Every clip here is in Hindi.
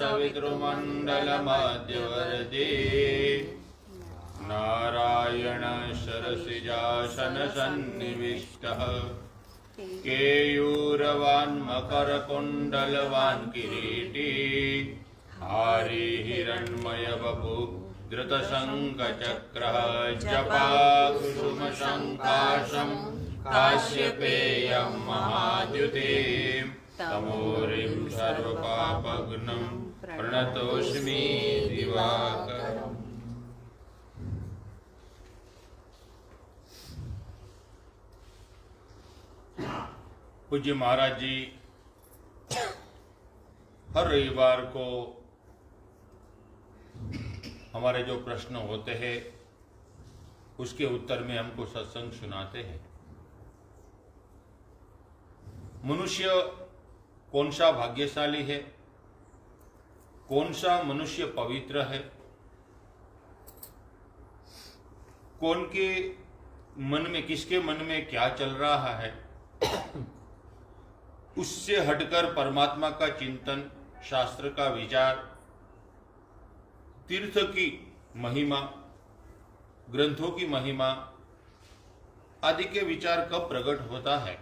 सवितृमण्डलमध्यवर्ती नारायण सरसिजासन सन्निविष्टः केयूरवान् मकरकुण्डलवान् किरीटी हारी हिरण्मय बभु धृतशङ्खचक्रः जपाकुसुमशङ्काशं काश्यपेयं महाद्युतिं तमोरिं सर्वपापघ्नं प्रणतोऽस्मि दिवाकरम्। पूज्य महाराज जी हर रविवार को हमारे जो प्रश्न होते हैं उसके उत्तर में हमको सत्संग सुनाते हैं। मनुष्य कौन सा भाग्यशाली है, कौन सा मनुष्य पवित्र है, कौन के मन में, किसके मन में क्या चल रहा है, उससे हटकर परमात्मा का चिंतन, शास्त्र का विचार, तीर्थ की महिमा, ग्रंथों की महिमा आदि के विचार कब प्रकट होता है,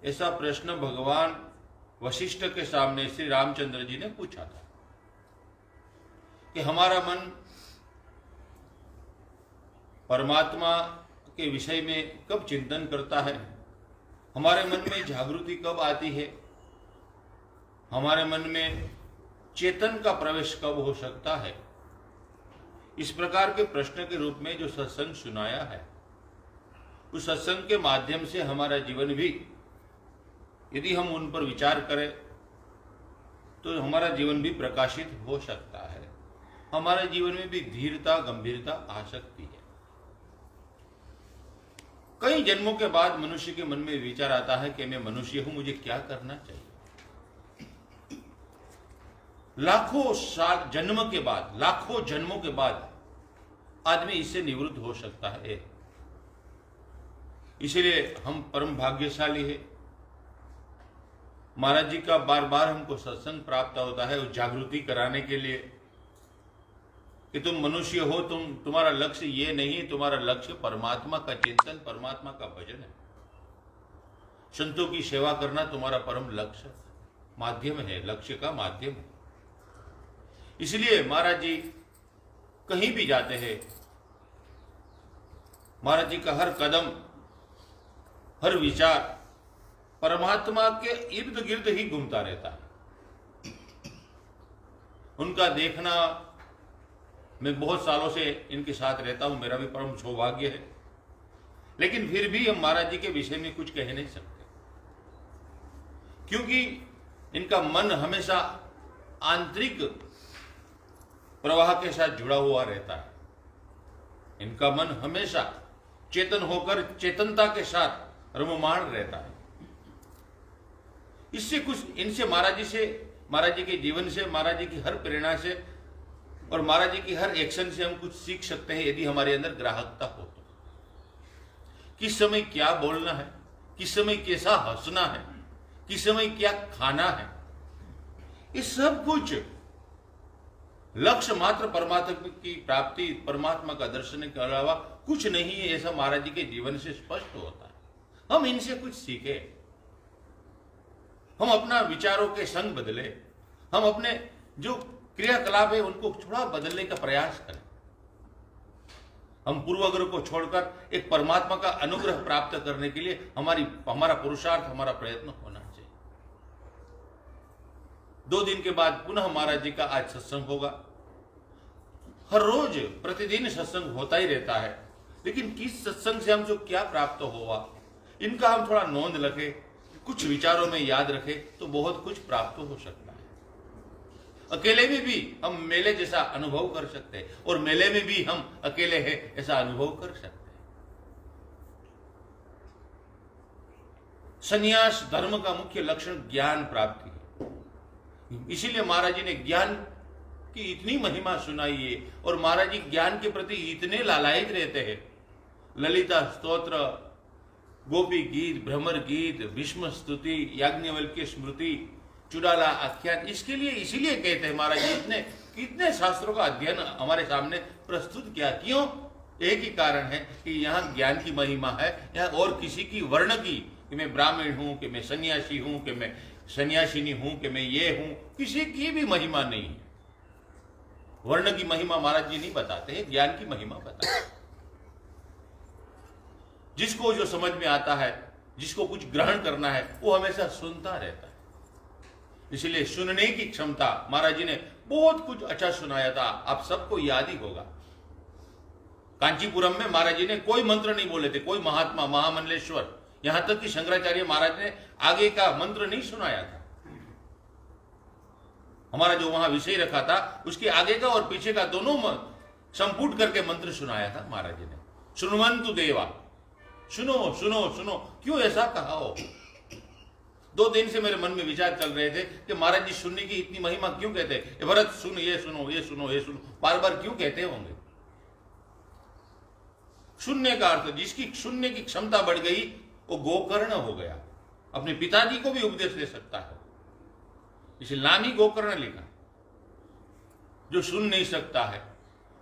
ऐसा प्रश्न भगवान वशिष्ठ के सामने श्री रामचंद्र जी ने पूछा था कि हमारा मन परमात्मा के विषय में कब चिंतन करता है, हमारे मन में जागृति कब आती है, हमारे मन में चेतन का प्रवेश कब हो सकता है। इस प्रकार के प्रश्न के रूप में जो सत्संग सुनाया है, उस सत्संग के माध्यम से हमारा जीवन भी यदि हम उन पर विचार करें तो हमारा जीवन भी प्रकाशित हो सकता है, हमारे जीवन में भी धीरता, गंभीरता आ सकती है। कई जन्मों के बाद मनुष्य के मन में विचार आता है कि मैं मनुष्य हूं, मुझे क्या करना चाहिए। लाखों साल जन्म के बाद, लाखों जन्मों के बाद आदमी इससे निवृत्त हो सकता है। इसलिए हम परम भाग्यशाली है। महाराज जी का बार बार हमको सत्संग प्राप्त होता है उस जागृति कराने के लिए कि तुम मनुष्य हो, तुम्हारा लक्ष्य ये नहीं, तुम्हारा लक्ष्य परमात्मा का चिंतन, परमात्मा का भजन है। संतों की सेवा करना तुम्हारा परम लक्ष्य माध्यम है, लक्ष्य का माध्यम है। इसलिए महाराज जी कहीं भी जाते हैं, महाराज जी का हर कदम, हर विचार परमात्मा के इर्द गिर्द ही घूमता रहता है। उनका देखना, मैं बहुत सालों से इनके साथ रहता हूं, मेरा भी परम सौभाग्य है, लेकिन फिर भी हम महाराज जी के विषय में कुछ कह नहीं सकते, क्योंकि इनका मन हमेशा आंतरिक प्रवाह के साथ जुड़ा हुआ रहता है। इनका मन हमेशा चेतन होकर चेतनता के साथ रममाण रहता है। इससे कुछ इनसे महाराज जी के जीवन से, महाराज जी की हर प्रेरणा से और महाराज जी की हर एक्शन से हम कुछ सीख सकते हैं, यदि हमारे अंदर ग्राहकता हो तो। किस समय क्या बोलना है, किस समय कैसा हंसना है, किस समय क्या खाना है, ये सब कुछ लक्ष्य मात्र परमात्मा की प्राप्ति, परमात्मा का दर्शन के अलावा कुछ नहीं है, ऐसा महाराज जी के जीवन से स्पष्ट होता है। हम इनसे कुछ सीखे, हम अपना विचारों के संग बदले, हम अपने जो क्रियाकलाप है उनको थोड़ा बदलने का प्रयास करें। हम पूर्वाग्रह को छोड़कर एक परमात्मा का अनुग्रह प्राप्त करने के लिए हमारा पुरुषार्थ, हमारा प्रयत्न होना चाहिए। 2 दिन के बाद पुनः महाराज जी का आज सत्संग होगा। हर रोज प्रतिदिन सत्संग होता ही रहता है, लेकिन किस सत्संग से हमको क्या प्राप्त हुआ, इनका हम थोड़ा नोंद रखें, कुछ विचारों में याद रखें तो बहुत कुछ प्राप्त हो सकता है। अकेले में भी हम मेले जैसा अनुभव कर सकते हैं, और मेले में भी हम अकेले हैं ऐसा अनुभव कर सकते हैं। संन्यास धर्म का मुख्य लक्षण ज्ञान प्राप्ति है। इसीलिए महाराज जी ने ज्ञान की इतनी महिमा सुनाई है, और महाराज जी ज्ञान के प्रति इतने लालायित रहते हैं। ललिता स्तोत्र, गोपी गीत, भ्रमर गीत, भीष्म स्तुति, याज्ञवल्क्य स्मृति, चुड़ाला आख्यान, इसके लिए इसीलिए कहते हैं महाराज जी इतने कितने शास्त्रों का अध्ययन हमारे सामने प्रस्तुत किया। क्यों? एक ही कारण है कि यहाँ ज्ञान की महिमा है, यहाँ और किसी की वर्ण की, कि मैं ब्राह्मण हूं, कि मैं सन्यासी हूं, कि मैं सन्यासिनी हूं, कि मैं ये हूं, किसी की भी महिमा नहीं है। वर्ण की महिमा महाराज जी नहीं बताते हैं, ज्ञान की महिमा बताते हैं। जिसको जो समझ में आता है, जिसको कुछ ग्रहण करना है, वो हमेशा सुनता रहता है। इसलिए सुनने की क्षमता, महाराज जी ने बहुत कुछ अच्छा सुनाया था, आप सबको याद ही होगा। कांचीपुरम में महाराज जी ने कोई मंत्र नहीं बोले थे, कोई महात्मा महामंडलेश्वर, यहां तक कि शंकराचार्य महाराज ने आगे का मंत्र नहीं सुनाया था। हमारा जो वहां विषय रखा था उसके आगे का और पीछे का दोनों संपुट करके मंत्र सुनाया था महाराज जी ने। सुनवंतु देवा, सुनो सुनो सुनो। क्यों ऐसा कहा हो? 2 दिन से मेरे मन में विचार चल रहे थे कि महाराज जी सुनने की इतनी महिमा क्यों कहते हैं। भरत सुन, ये सुनो, ये सुनो, ये सुनो, बार बार क्यों कहते होंगे? सुनने का अर्थ, जिसकी सुनने की क्षमता बढ़ गई वो गोकर्ण हो गया, अपने पिताजी को भी उपदेश दे सकता है। इसलिए नाम ही गोकर्ण लिखा। जो सुन नहीं सकता है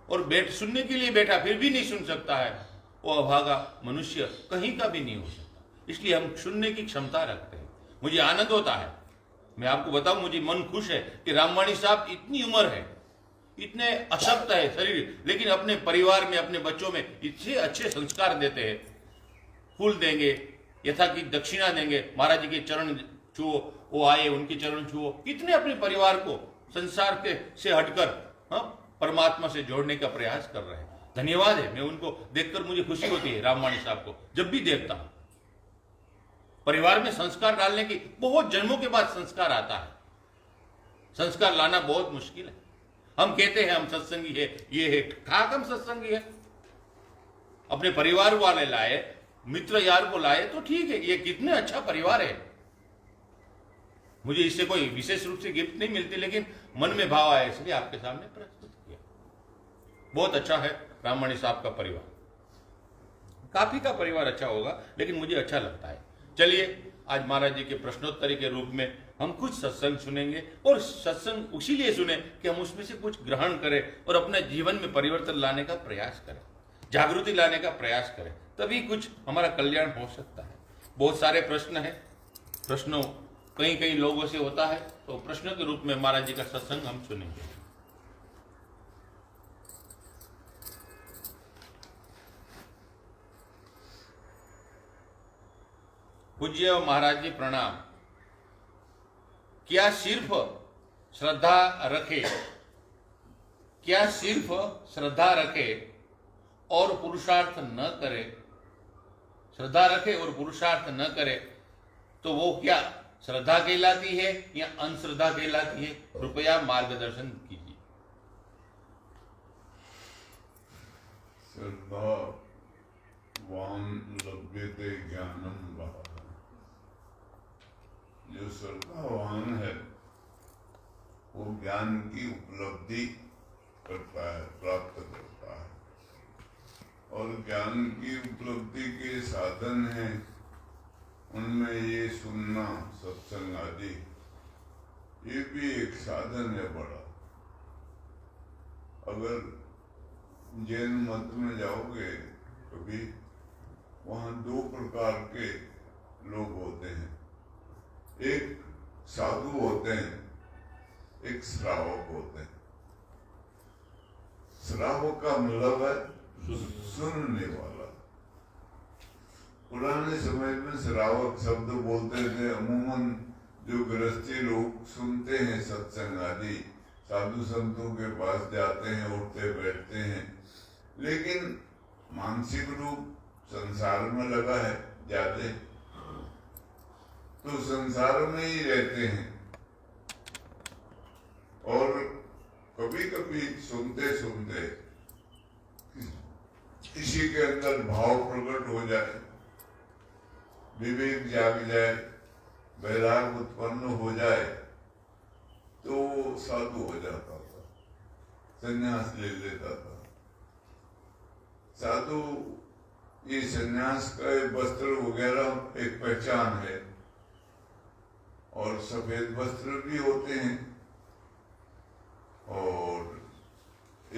और सुनने के लिए बैठा फिर भी नहीं सुन सकता है, वो अभागा मनुष्य कहीं का भी नहीं हो सकता। इसलिए हम सुनने की क्षमता रखते हैं। मुझे आनंद होता है, मैं आपको बताऊं, मुझे मन खुश है कि रामवाणी साहब इतनी उम्र है, इतने अशक्त है शरीर, लेकिन अपने परिवार में, अपने बच्चों में इतने अच्छे संस्कार देते हैं। फूल देंगे, यथा कि दक्षिणा देंगे, महाराज जी के चरण छुओ, वो आए उनके चरण छुओ। कितने अपने परिवार को संसार के से हटकर परमात्मा से जोड़ने का प्रयास कर रहे हैं। धन्यवाद है, मैं उनको देखकर मुझे खुशी होती है। रामवाणी साहब को जब भी देखता हूं, परिवार में संस्कार डालने की बहुत जन्मों के बाद संस्कार आता है। संस्कार लाना बहुत मुश्किल है। हम कहते हैं हम सत्संगी है, ये है, ठाक हम सत्संगी है। अपने परिवार वाले लाए, मित्र यार को लाए तो ठीक है, ये कितने अच्छा परिवार है। मुझे इससे कोई विशेष रूप से गिफ्ट नहीं मिलती, लेकिन मन में भाव आया इसलिए आपके सामने प्रस्तुत किया। बहुत अच्छा है रामवाणी साहब का परिवार। काफी का परिवार अच्छा होगा, लेकिन मुझे अच्छा लगता है। चलिए, आज महाराज जी के प्रश्नोत्तरी के रूप में हम कुछ सत्संग सुनेंगे, और सत्संग उसीलिए सुने कि हम उसमें से कुछ ग्रहण करें और अपने जीवन में परिवर्तन लाने का प्रयास करें, जागृति लाने का प्रयास करें, तभी कुछ हमारा कल्याण हो सकता है। बहुत सारे प्रश्न हैं, प्रश्नों कई कई लोगों से होता है, तो प्रश्नों के रूप में महाराज जी का सत्संग हम सुनेंगे। पूज्य महाराज जी प्रणाम। क्या सिर्फ श्रद्धा रखे, क्या सिर्फ श्रद्धा रखे और पुरुषार्थ न करे, श्रद्धा रखे और पुरुषार्थ न करे तो वो क्या श्रद्धा कहलाती है या अंधश्रद्धा कहलाती है? कृपया मार्गदर्शन कीजिए। श्रद्धावान लभ्यते ज्ञानम वह। जो श्रद्धावान है वो ज्ञान की उपलब्धि करता है, प्राप्त करता है, और ज्ञान की उपलब्धि के साधन हैं उनमें ये सुनना, सत्संग आदि, ये भी एक साधन है बड़ा। अगर जैन मत में जाओगे कभी, वहाँ 2 प्रकार के लोग होते हैं। एक साधु होते हैं, एक श्रावक होते हैं। श्रावक का मतलब है सुनने वाला। पुराने समय में श्रावक शब्द बोलते थे अमूमन जो गृहस्थी लोग सुनते हैं सत्संग आदि, साधु संतों के पास जाते हैं, उठते बैठते हैं, लेकिन मानसिक रूप संसार में लगा है ज्यादा, तो संसार में ही रहते हैं। और कभी कभी सुनते सुनते किसी के अंदर भाव प्रकट हो जाए, विवेक जाग जाए, वैराग उत्पन्न हो जाए, तो साधु हो जाता था, संन्यास ले लेता था। साधु ये संन्यास का वस्त्र वगैरह एक पहचान है, और सफेद वस्त्र भी होते हैं, और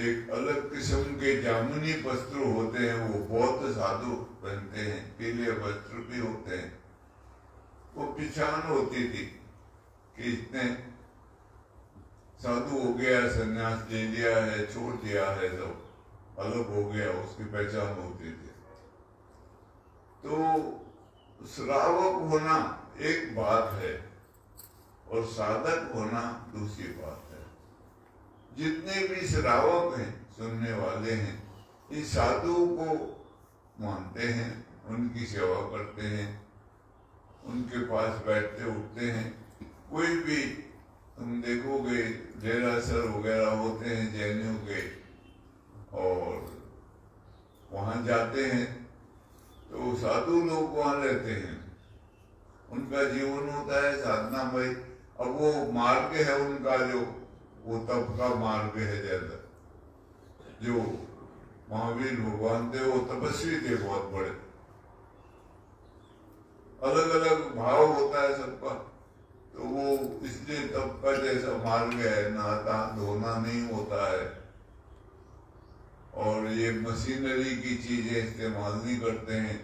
एक अलग किस्म के जामुनी वस्त्र होते हैं, वो बौद्ध साधु पहनते हैं। पीले वस्त्र भी होते हैं। वो पहचान होती थी कि इसने साधु हो गया, संन्यास ले लिया है, छोड़ दिया है, सब अलग हो गया, उसकी पहचान होती थी। तो श्रावक होना एक बात है और साधक होना दूसरी बात है। जितने भी श्रावक हैं, सुनने वाले हैं, इस साधु को मानते हैं, उनकी सेवा करते हैं, उनके पास बैठते उठते हैं। कोई भी तुम देखोगे डेरासर वगैरह होते हैं जैनियों के, और वहाँ जाते हैं तो साधु लोग वहाँ रहते हैं। उनका जीवन होता है साधनामय। अब वो मार्ग है उनका, जो वो तप का मार्ग है ज्यादा। जो महावीर भगवान थे वो तपस्वी थे बहुत बड़े। अलग अलग भाव होता है सबका, तो वो इसलिए तप का जैसा मार्ग है, नहाता धोना नहीं होता है, और ये मशीनरी की चीजें इस्तेमाल नहीं करते हैं,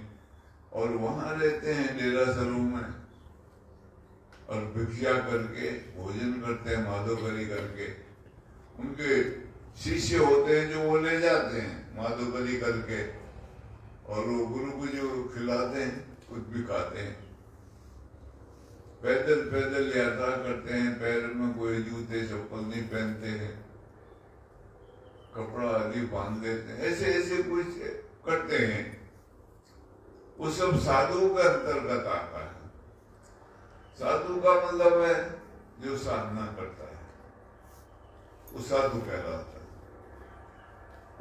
और वहां रहते हैं डेरासरों में, और भिक्षा करके भोजन करते हैं, माधोकरी करके। उनके शिष्य होते हैं जो वो ले जाते हैं माधोकरी करके, और वो गुरु को जो खिलाते हैं, कुछ भी खाते हैं। पैदल पैदल यात्रा करते हैं, पैर में कोई जूते चप्पल नहीं पहनते हैं, कपड़ा आदि बांध देते हैं, ऐसे ऐसे कुछ करते हैं। वो सब साधु के अंतर्गत आता है। साधु का मतलब है जो साधना करता है, वो साधु कहलाता है।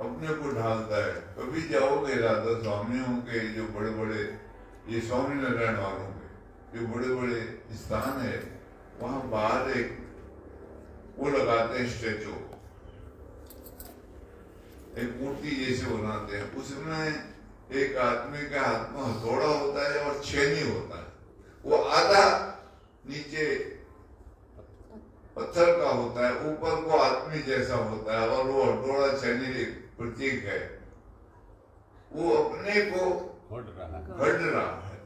अपने को ढालता है। कभी जाओगे राधा स्वामियों के, जो बड़े बड़े ये स्वामी नारायण वालों के जो बड़े बड़े स्थान है, वहां बाहर एक वो लगाते हैं स्टेचू, एक मूर्ति जैसे बनाते हैं। उसमें एक आदमी के हाथ में हथौड़ा होता है और छेनी होता है। वो आधा नीचे पत्थर का होता है, ऊपर को आदमी जैसा होता है, और वो हथौड़ा छेनी प्रतीक है। वो अपने को गढ़ रहा है,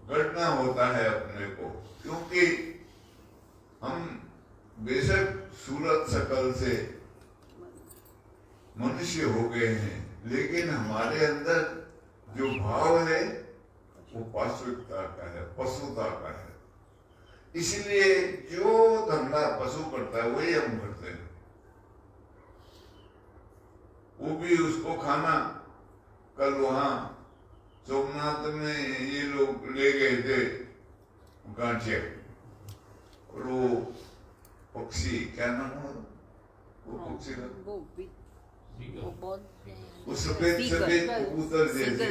गढ़ना होता है अपने को। क्योंकि हम बेशक सूरत शकल से मनुष्य हो गए हैं, लेकिन हमारे अंदर जो भाव है वो पाशविकता का है, पशुता का है। इसलिए जो धंधा पशु करता है वही हम करते हैं। वो भी उसको खाना। कल वहां सोमनाथ में ये लोग ले गए थे गांठिया, और वो पक्षी क्या नाम है वो पक्षी का, वो सफेद सफेद कबूतर जैसे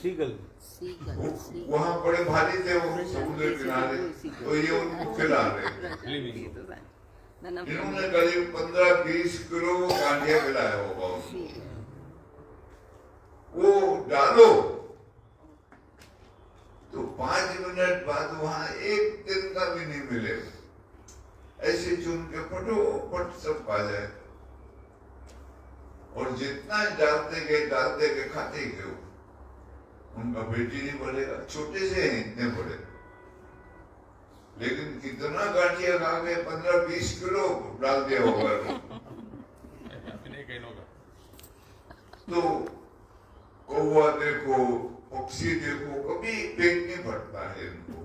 सीगल वहां बड़े भारी थे वो समुद्र किनारे, तो ये उनको खिला रहे। इन्होंने करीब 15-20 किलो गांठिया खिलाया होगा उनको। वो डालो तो 5 मिनट बाद वहां एक दिन का भी नहीं मिलेगा। ऐसे चुन के फटोफट सब खा जाए, और जितना डालते गए खाते गए। उनका पेट ही नहीं बढ़ेगा, छोटे से हैं इतने बड़े, लेकिन कितना गांठिया खा गए, 15-20 किलो डाल दिया होगा। तो कौवा देखो, पक्षी देखो, कभी पेट नहीं भरता है इनको,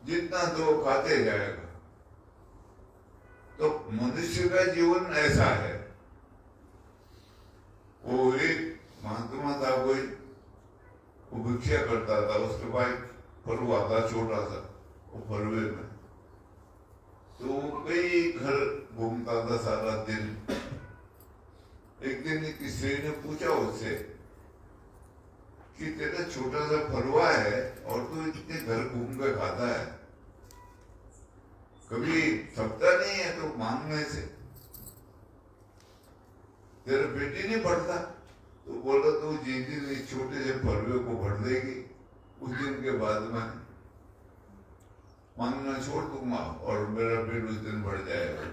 जितना तो खाते जाएगा। तो मनुष्य का जीवन ऐसा है। वो एक महात्मा था कोई, वो भिक्षा करता था, उसके पास फरुआ था छोटा सा, वो फरुए में तो कई घर घूमता था सारा दिन। एक दिन किसी ने पूछा उससे कि तेरा छोटा सा फरुआ है और तू इतने घर घूम कर खाता है, कभी थकता नहीं है तो मांगने से, तेरा पेट ही नहीं भरता? तो बोला तू जिस दिन इस छोटे से फरुए को भर देगी उस दिन के बाद मैं मांगना छोड़ दूंगा और मेरा पेट उस दिन बढ़ जाएगा।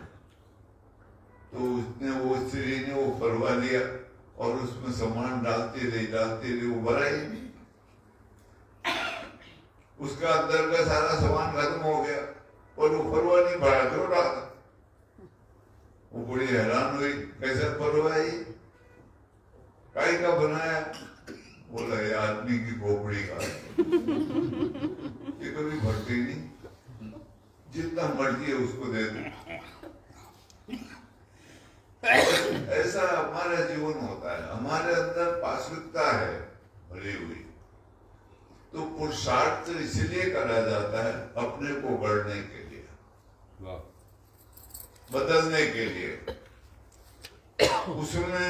तो उसने वो स्त्री ने वो फरवा लिया और उसमें सामान डालती रही, वो भरा ही नहीं। उसका अंदर का सारा सामान खत्म हो गया और वो फरवा नहीं भरा, छोड़ रहा था। वो बड़ी हैरान हुई, कैसे फरवा है काई का बनाया? बोला ये आदमी की खोपड़ी का, ये कभी भरती नहीं, जितना मर्जी है उसको दे दो। ऐसा हमारा जीवन होता है, हमारे अंदर पाशविकता है भरी हुई। तो पुरुषार्थ इसलिए करा जाता है अपने को गढ़ने के लिए, बदलने के लिए। उसमें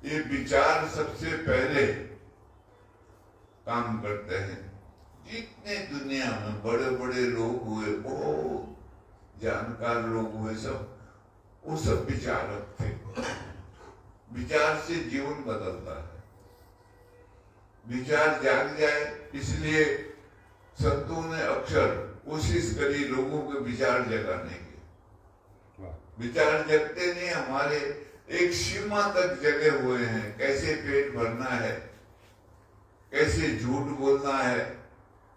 ये विचार सबसे पहले काम करते हैं। जितने दुनिया में बड़े बड़े लोग हुए, बहुत जानकार लोग हुए, सब वो सब विचारक थे। विचार से जीवन बदलता है, विचार जाग जाए। इसलिए संतों ने अक्सर कोशिश करी लोगों के विचार जगाने की। विचार जगते नहीं, हमारे एक सीमा तक जगे हुए हैं। कैसे पेट भरना है, कैसे झूठ बोलना है।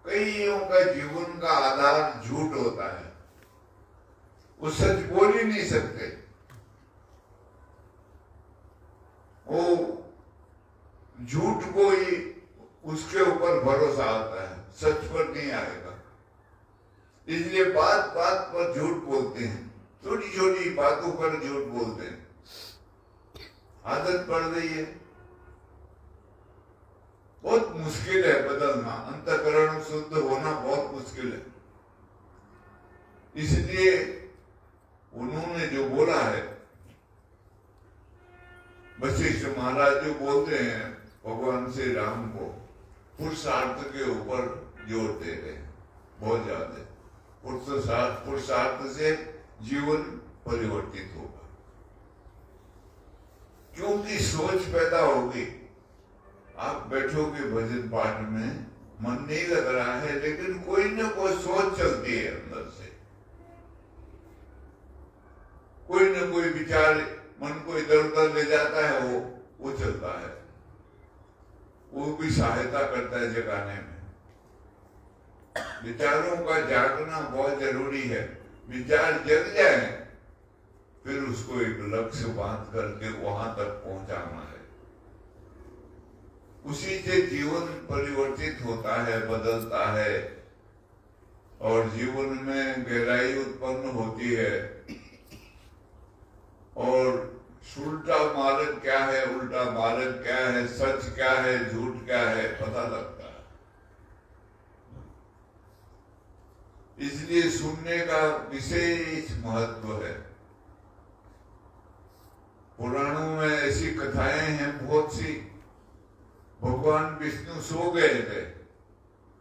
कईयों का जीवन का आधार झूठ होता है, वो सच बोल ही नहीं सकते। वो झूठ को ही उसके ऊपर भरोसा आता है, सच पर नहीं आएगा। इसलिए बात बात पर झूठ बोलते हैं, छोटी छोटी बातों पर झूठ बोलते हैं। आदत पड़ गई है, बहुत मुश्किल है बदलना। अंतःकरण शुद्ध होना बहुत मुश्किल है। इसलिए उन्होंने जो बोला है, वशिष्ठ महाराज जो बोलते हैं भगवान श्री राम को, पुरुषार्थ के ऊपर जोर दे रहे हैं बहुत ज्यादा। पुरुषार्थ से जीवन परिवर्तित होगा, क्योंकि सोच पैदा होगी। आप बैठोगे भजन पाठ में, मन नहीं लग रहा है, लेकिन कोई ना कोई सोच चलती है अंदर से, कोई ना कोई विचार मन को इधर उधर ले जाता है, वो चलता है। वो भी सहायता करता है जगाने में। विचारों का जागना बहुत जरूरी है। विचार जग जाए, फिर उसको एक लक्ष्य बांध करके वहां तक पहुंचाना है। उसी से जीवन परिवर्तित होता है, बदलता है और जीवन में गहराई उत्पन्न होती है। और उल्टा मार्ग क्या है, उल्टा मार्ग क्या है, सच क्या है, झूठ क्या है, पता लगता है। इसलिए सुनने का विशेष महत्व है। पुराणों में ऐसी कथाएं हैं बहुत सी। भगवान विष्णु सो गए थे,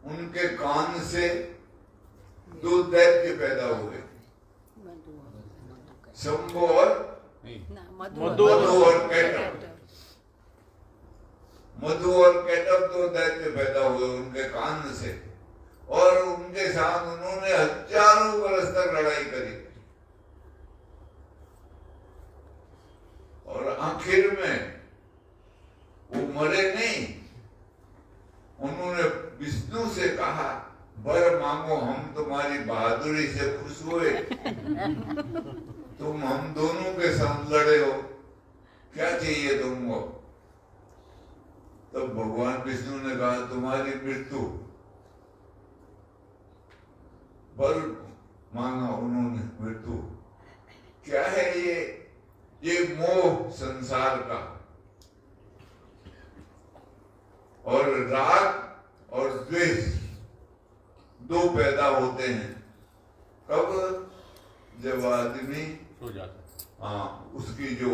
उनके कान से दो दैत्य पैदा हुए, शंभु और मधु और कैटव। मधु और कैटव दो दैत्य पैदा हुए उनके कान से, और उनके साथ उन्होंने हजारों वर्ष तक लड़ाई करी। और आखिर में वो मरे नहीं। उन्होंने विष्णु से कहा, वर मांगो, हम तुम्हारी बहादुरी से खुश हुए, तुम हम दोनों के साथ लड़े हो, क्या चाहिए तुमको? तब भगवान विष्णु ने कहा, तुम्हारी मृत्यु। वर मांगा उन्होंने, मृत्यु। क्या है ये मोह संसार का, और राग और द्वेष दो पैदा होते हैं। कब? जब आदमी सो जाता, उसकी जो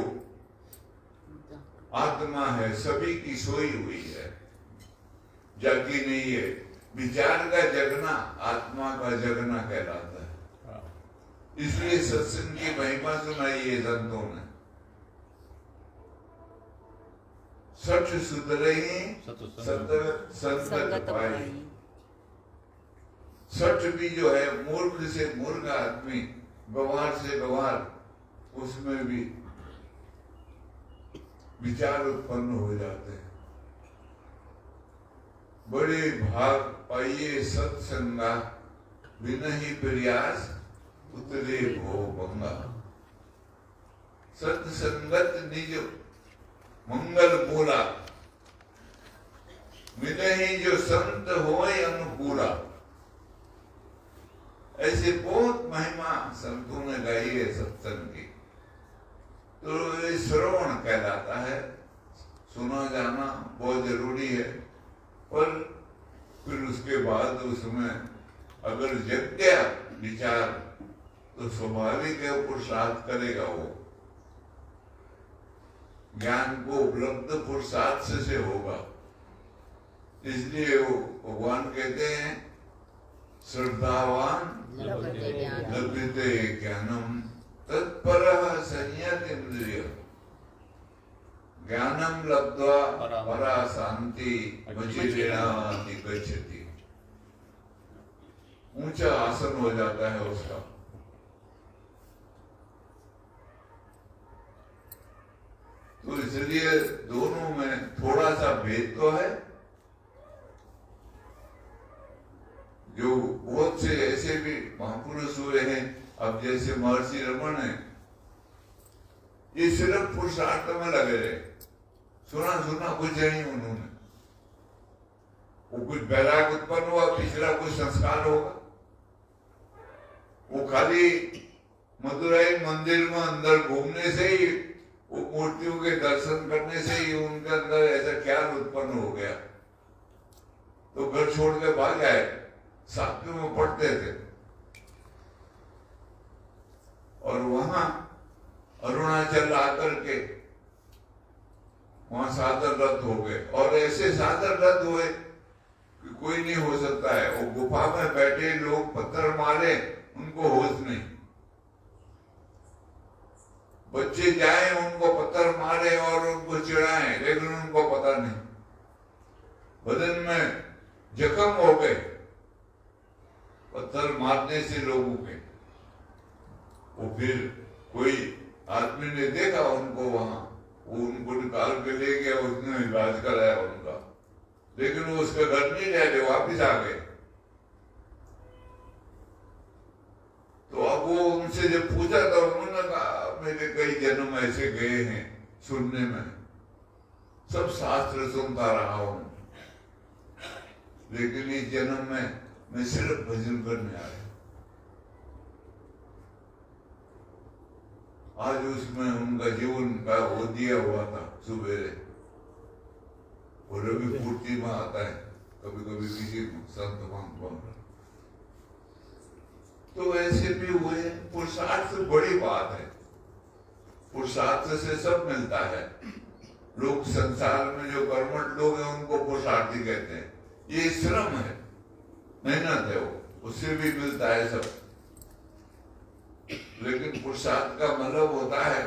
आत्मा है सभी की सोई हुई है, जागी नहीं है। विचार का जगना आत्मा का जगना कहलाता है। इसलिए सत्संग की महिमा सुनाई है संतों ने। सठ सुधरहि सत संगत पाई। सठ भी जो है मूर्ख से मूर्ख आदमी, गंवार से गंवार, उसमें भी विचार उत्पन्न हो जाते हैं। बड़े भाग पाइये सत्संगा, बिना ही प्रयास उतरे भो भंगा। सत्संगत निज मंगल मूला, मिले ही जो संत होए अनुकूला। ऐसे बहुत महिमा संतों ने गाई है सत्संग की। तो ये श्रवण कहलाता है, सुना जाना बहुत जरूरी है। पर फिर उसके बाद उसमें अगर जग गया विचार तो स्वाभाविक है पुरुषार्थ करेगा वो। ज्ञान को उपलब्ध पुरुषार्थ से होगा। इसलिए वो भगवान कहते हैं श्रद्धावान लभते ज्ञानम तत्परः संयत ज्ञानम लब्ध्वा परा शांति वज्रेणाति गच्छति। ऊंचा आसन हो जाता है उसका। तो इसलिए दोनों में थोड़ा सा भेद तो है। जो बहुत से ऐसे भी महापुरुष हुए हैं, अब जैसे महर्षि रमन है, ये सिर्फ पुरुषार्थ में लगे रहे। सुना कुछ नहीं उन्होंने। वो कुछ बैराग उत्पन्न हुआ, पिछला कुछ संस्कार होगा। वो खाली मदुराई मंदिर में अंदर घूमने से ही, वो मूर्तियों के दर्शन करने से ही उनके अंदर ऐसा ख्याल उत्पन्न हो गया। तो घर छोड़ के भाग आए। सातवें में पढ़ते थे और वहां अरुणाचल आकर के वहां साधन रद्द हो गए। और ऐसे साधन रद्द हुए कि कोई नहीं हो सकता है। वो गुफा में बैठे लोग पत्थर मारे, उनको होश नहीं। बच्चे जाए उनको पत्थर मारे और उनको चिढ़ाए, लेकिन उनको पता नहीं। बदन में जख्म हो गए पत्थर मारने से लोगों के। वो फिर कोई आदमी ने देखा उनको वहां, वो उनको निकाल के ले गया, उसने इलाज कराया उनका। लेकिन वो उसके घर नहीं रहे, वापिस आ गए। तो अब वो उनसे जब पूछा तो उन्होंने कहा मेरे कई जन्म ऐसे गए हैं सुनने में, सब शास्त्र सुनता रहा हूं, लेकिन इस जन्म में मैं सिर्फ भजन करने आया। आज उसमें उनका जीवन का वो दिया हुआ था सुबेरे। वो रवि पूर्ति में आता है कभी कभी किसी संत भगवान। तो ऐसे भी हुए। पुरुषार्थ से बड़ी बात है। पुरुषार्थ से सब मिलता है। लोग संसार में जो कर्मठ लोग हैं उनको पुरुषार्थी कहते हैं। ये श्रम है, मेहनत है, वो उससे भी मिलता है सब। लेकिन पुरुषार्थ का मतलब होता है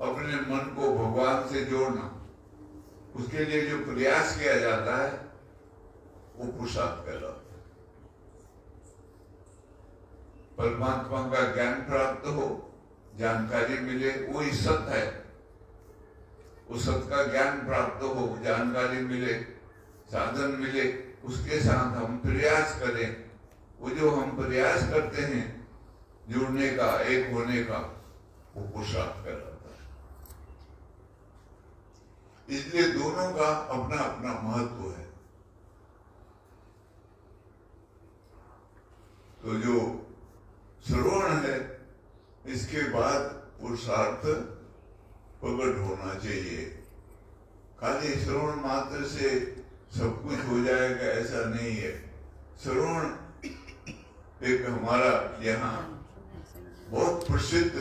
अपने मन को भगवान से जोड़ना। उसके लिए जो प्रयास किया जाता है वो पुरुषार्थ कहलाता है। परमात्मा का ज्ञान प्राप्त हो, जानकारी मिले, वो ही सत्य है। उस सत्य का ज्ञान प्राप्त हो, जानकारी मिले, साधन मिले, उसके साथ हम प्रयास करें। वो जो हम प्रयास करते हैं जुड़ने का, एक होने का, वो पुरुषार्थ कहलाता है। इसलिए दोनों का अपना अपना महत्व है। तो जो श्रवण है, इसके बाद पुरुषार्थ प्रकट होना चाहिए। खाली श्रवण मात्र से सब कुछ हो जाएगा ऐसा नहीं है। श्रवण एक हमारा यहाँ बहुत प्रसिद्ध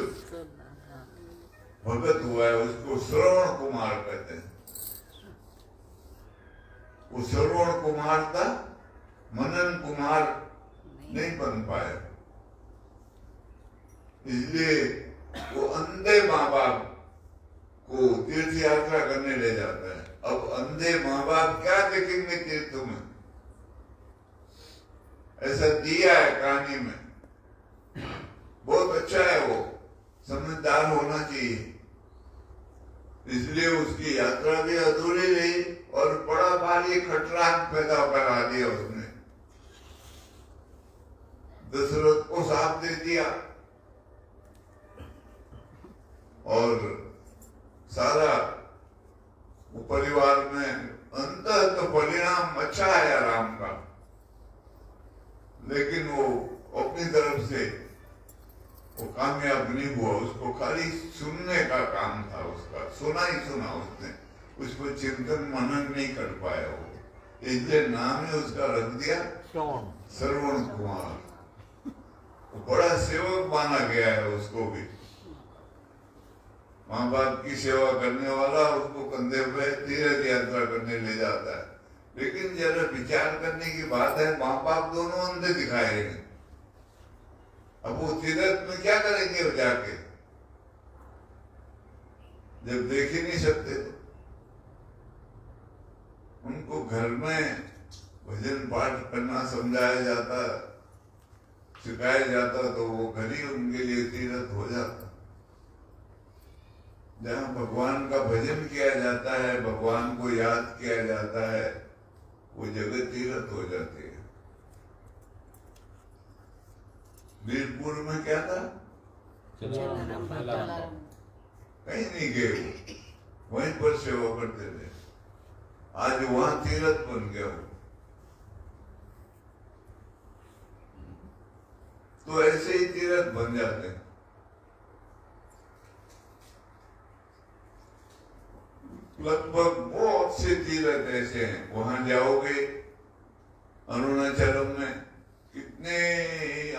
भगत हुआ है, उसको श्रवण कुमार कहते हैं। वो श्रवण कुमार था, मनन कुमार नहीं बन पाया। इसलिए वो अंधे माँ बाप को तीर्थ यात्रा करने ले जाता है। अब अंधे माँ बाप क्या देखेंगे तीर्थ में? ऐसा दिया है कहानी में। बहुत अच्छा है, वो समझदार होना चाहिए। इसलिए उसकी यात्रा भी अधूरी रही और बड़ा भारी खटराक पैदा करा दिया उसने। दशरथ को साथ दे दिया और सारा वो परिवार में अंततः तो परिणाम अच्छा आया राम का, लेकिन वो अपनी तरफ से वो कामयाब नहीं हुआ। उसको खाली सुनने का काम था, उसका सुना ही सुना उसने, उसको चिंतन मनन नहीं कर पाया वो। इसलिए नाम ही उसका रख दिया श्रवण कुमार। वो बड़ा सेवक माना गया है उसको भी। माँ बाप की सेवा करने वाला उसको कंधे पे तीर्थ यात्रा करने ले जाता है। लेकिन जरा विचार करने की बात है, माँ बाप दोनों अंधे दिखाएंगे। अब वो तीर्थ में क्या करेंगे वो जाके, जब देख ही नहीं सकते तो। उनको घर में भजन पाठ करना समझाया जाता, सिखाया जाता, तो वो घर ही उनके लिए तीर्थ हो जाता। जहाँ भगवान का भजन किया जाता है, भगवान को याद किया जाता है, वो जगह तीर्थ हो जाती है। वीरपुर में क्या था, कहीं नहीं गए, वहीं पर सेवा करते थे। आज वहां तीर्थ बन गया वो। तो ऐसे ही तीर्थ बन जाते हैं। लगभग बहुत से तीर्थ ऐसे हैं, वहां जाओगे अरुणाचलम में कितने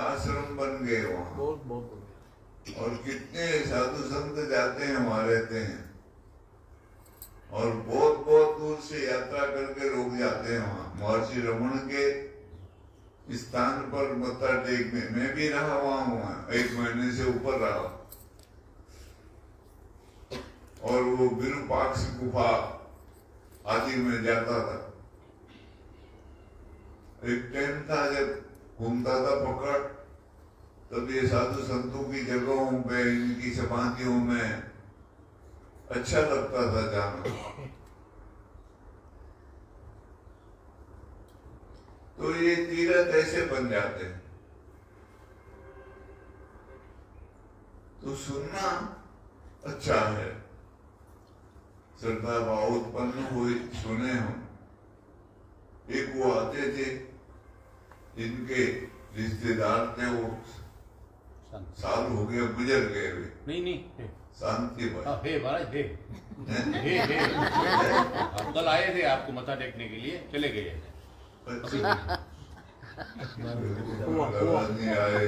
आश्रम बन गए वहां, बहुत और कितने साधु संत जाते हैं वहां, रहते हैं, और बहुत बहुत दूर से यात्रा करके लोग जाते हैं वहां। महर्षि रमन के स्थान पर मत्था टेकने मैं भी रहा वहां 1 महीने से ऊपर रहा। और वो विरूपाक्ष गुफा आदि में जाता था। एक टाइम था जब घूमता था पकड़, तब ये साधु संतों की जगहों पे, इनकी समाधियों में अच्छा लगता था जाना। तो ये तीर्थ ऐसे बन जाते हैं। तो सुनना अच्छा है, श्रद्धा भाव उत्पन्न हुई, सुने हम। एक वो आते थे, जिनके रिश्तेदार थे, वो साल हो गया गुजर गए वे। नहीं शांति भाई हे महाराज हे आप कल आए थे, आपको मत्था टेकने के लिए चले गए। अच्छा नहीं आए।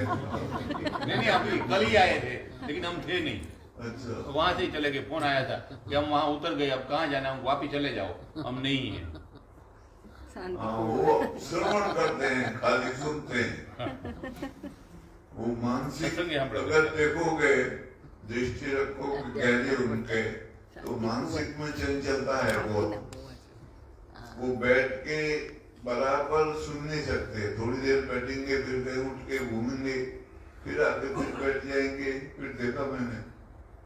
नहीं अभी कल ही आए थे, लेकिन हम थे नहीं। अच्छा तो वहां से ही चले गए। फोन आया था कि हम वहां उतर गए, अब कहाँ जाना, हम वापिस चले जाओ, हम नहीं है। वो श्रवण करते हैं, खाली सुनते हैं। वो मानसिक अगर देखोगे, दृष्टि रखोगे गहरे उनके, तो मानसिक में चंचलता है बहुत। वो बैठ के बराबर सुन नहीं सकते। थोड़ी देर बैठेंगे, फिर कहीं उठ के घूमेंगे, फिर आके फिर बैठ जाएंगे, फिर देखा मैंने,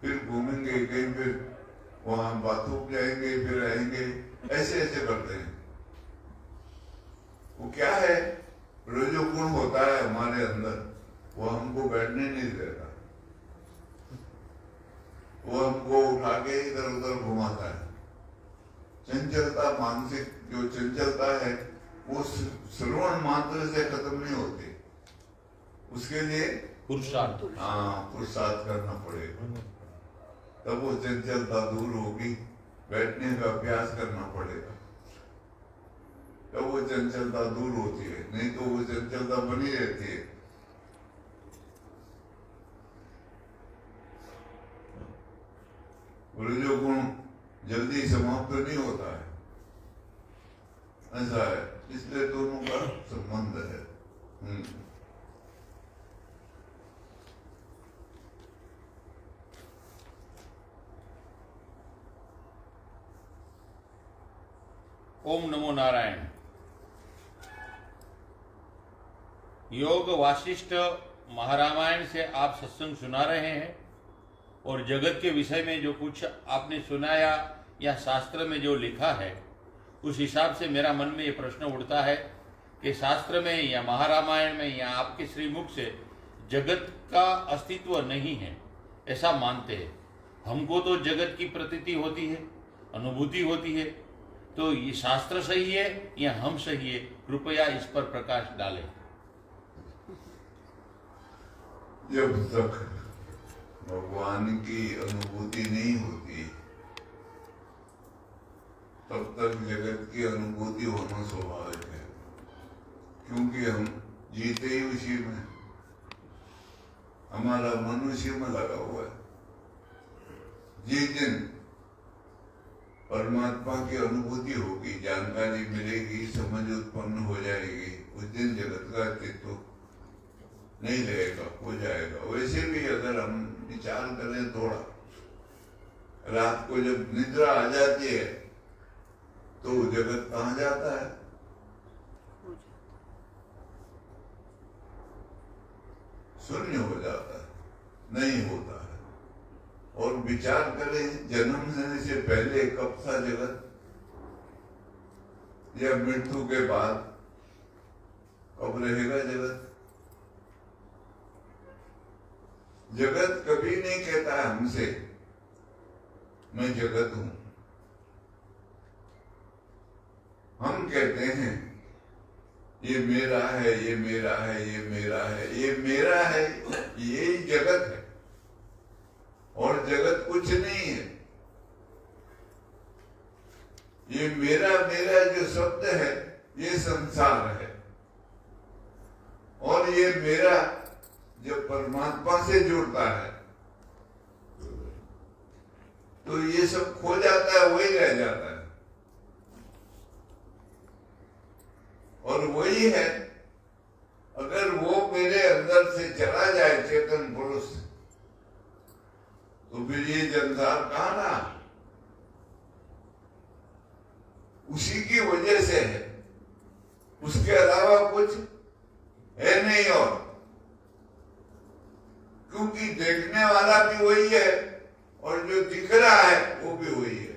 फिर घूमेंगे कहीं, फिर वहां बाथरूम जाएंगे, फिर आएंगे, ऐसे ऐसे करते हैं। वो क्या है, रजो गुण होता है हमारे अंदर, वो हमको बैठने नहीं देता। वो हमको उठा के इधर उधर घुमाता है। चंचलता, मानसिक जो चंचलता है, वो श्रवण मात्र से खत्म नहीं होती। उसके लिए पुरुषार्थ, पुरुषार्थ करना पड़ेगा, तब वो चंचलता दूर होगी। बैठने का अभ्यास करना पड़ेगा, तब वो चंचलता दूर होती है, नहीं तो वो चंचलता बनी रहती है। रजो गुण जल्दी समाप्त नहीं होता है, ऐसा है। इसलिए दोनों का संबंध है। ओम नमो नारायण। योग वासिष्ठ महारामायण से आप सत्संग सुना रहे हैं और जगत के विषय में जो कुछ आपने सुनाया या शास्त्र में जो लिखा है उस हिसाब से मेरा मन में ये प्रश्न उठता है कि शास्त्र में या महारामायण में या आपके श्रीमुख से जगत का अस्तित्व नहीं है ऐसा मानते हैं। हमको तो जगत की प्रतीति होती है, अनुभूति होती है, तो ये शास्त्र सही है या हम सही है? कृपया इस पर प्रकाश डालें। जब तक भगवान की अनुभूति नहीं होती तब तक जगत की अनुभूति होना स्वाभाविक है, क्योंकि हम जीते ही उसी में, हमारा मन उसी में लगा हुआ है। जिस दिन परमात्मा की अनुभूति होगी, जानकारी मिलेगी, समझ उत्पन्न हो जाएगी, उस दिन जगत का अस्तित्व नहीं रहेगा, हो जाएगा। वैसे भी अगर हम विचार करें थोड़ा, रात को जब निद्रा आ जाती है तो जगत कहाँ जाता है? शून्य हो जाता है, नहीं होता है। और विचार करें, जन्म लेने से पहले कब था जगत, या मृत्यु के बाद कब रहेगा जगत? जगत कभी नहीं कहता है हमसे मैं जगत हूं। हम कहते हैं ये मेरा है, ये मेरा है, ये मेरा है, ये मेरा है, ये जगत है और जगत कुछ नहीं है। ये मेरा मेरा जो शब्द है ये संसार है, और ये मेरा जब परमात्मा से जुड़ता है तो ये सब खो जाता है, वही रह जाता है। और वही है, अगर वो मेरे अंदर से चला जाए चेतन पुरुष, तो फिर ये संसार कहाँ रहा? उसी की वजह से है, उसके अलावा कुछ है नहीं। और क्योंकि देखने वाला भी वही है और जो दिख रहा है वो भी वही है।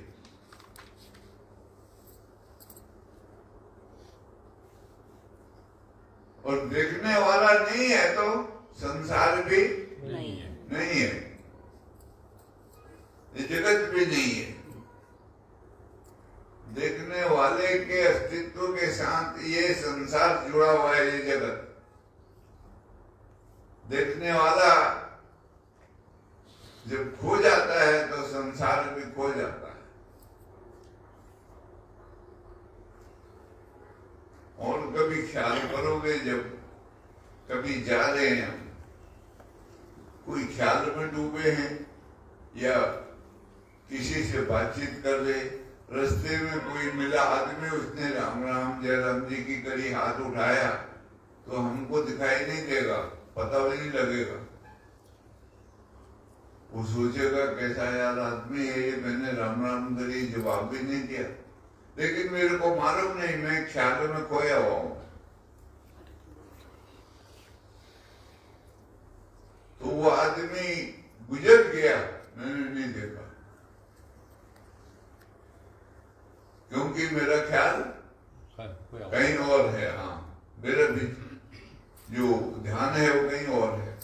और देखने वाला नहीं है तो संसार भी नहीं है, ये जगत भी नहीं है। देखने वाले के अस्तित्व के साथ ये संसार जुड़ा हुआ है, ये जगत। देखने वाला जब खो जाता है तो संसार भी खो जाता है। और कभी ख्याल करोगे, जब कभी जा रहे हैं, कोई ख्याल में डूबे हैं या किसी से बातचीत कर रहे, रास्ते में कोई मिला आदमी, उसने राम राम जय राम जी की करी, हाथ उठाया, तो हमको दिखाई नहीं देगा, पता भी नहीं लगेगा। वो सोचेगा कैसा यार आदमी है ये, मैंने राम राम करी, जवाब भी नहीं दिया, लेकिन मेरे को मालूम नहीं, मैं ख्याल में खोया हुआ हूं। तो वो आदमी गुजर गया, मैंने नहीं देखा, क्योंकि मेरा ख्याल कहीं और है। हाँ, मेरा भी जो ध्यान है वो कहीं और है।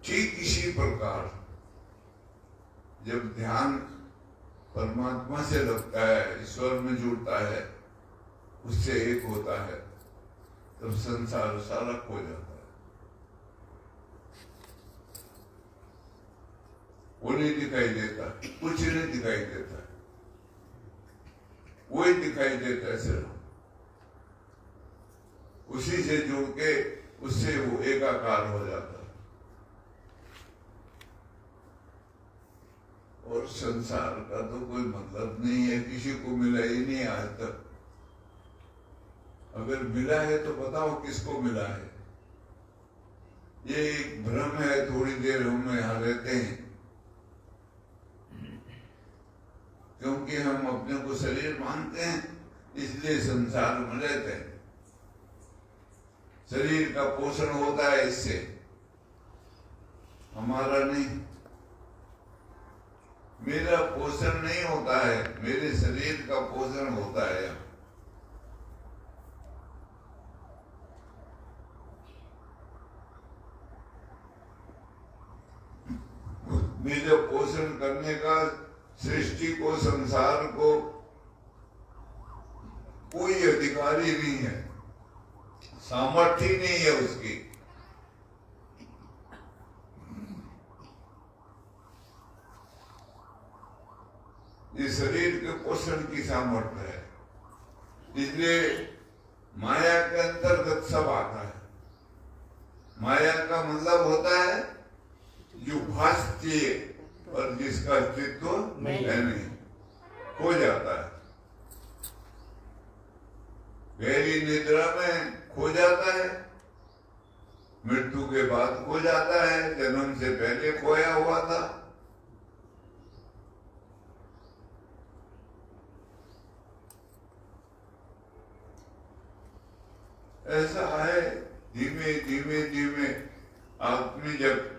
ठीक इसी प्रकार जब ध्यान परमात्मा से लगता है, ईश्वर में जुड़ता है, उससे एक होता है, तब संसार सारा खो जाता है। वो नहीं दिखाई देता, कुछ नहीं दिखाई देता, वही दिखाई देता है सिर्फ। उसी से जुड़ के उससे वो एकाकार हो जाता है। और संसार का तो कोई मतलब नहीं है, किसी को मिला ही नहीं आज तक। अगर मिला है तो बताओ किसको मिला है। ये एक भ्रम है, थोड़ी देर हम यहाँ रहते हैं क्योंकि हम अपने को शरीर मानते हैं, इसलिए संसार में रहते हैं। शरीर का पोषण होता है इससे, हमारा नहीं। मेरा पोषण नहीं होता है, मेरे शरीर का पोषण होता है। मेरे पोषण करने का सृष्टि को, संसार को कोई अधिकारी नहीं है, सामर्थ्य ही नहीं है उसकी। ये शरीर के पोषण की सामर्थ्य है, इसलिए माया के अंतर्गत सब आता है। माया का मतलब होता है जो भासती है और जिसका अस्तित्व है नहीं, खो जाता है। गहरी निद्रा में खो जाता है, मृत्यु के बाद खो जाता है, जन्म से पहले खोया हुआ था। ऐसा है, धीमे धीमे धीमे आदमी जब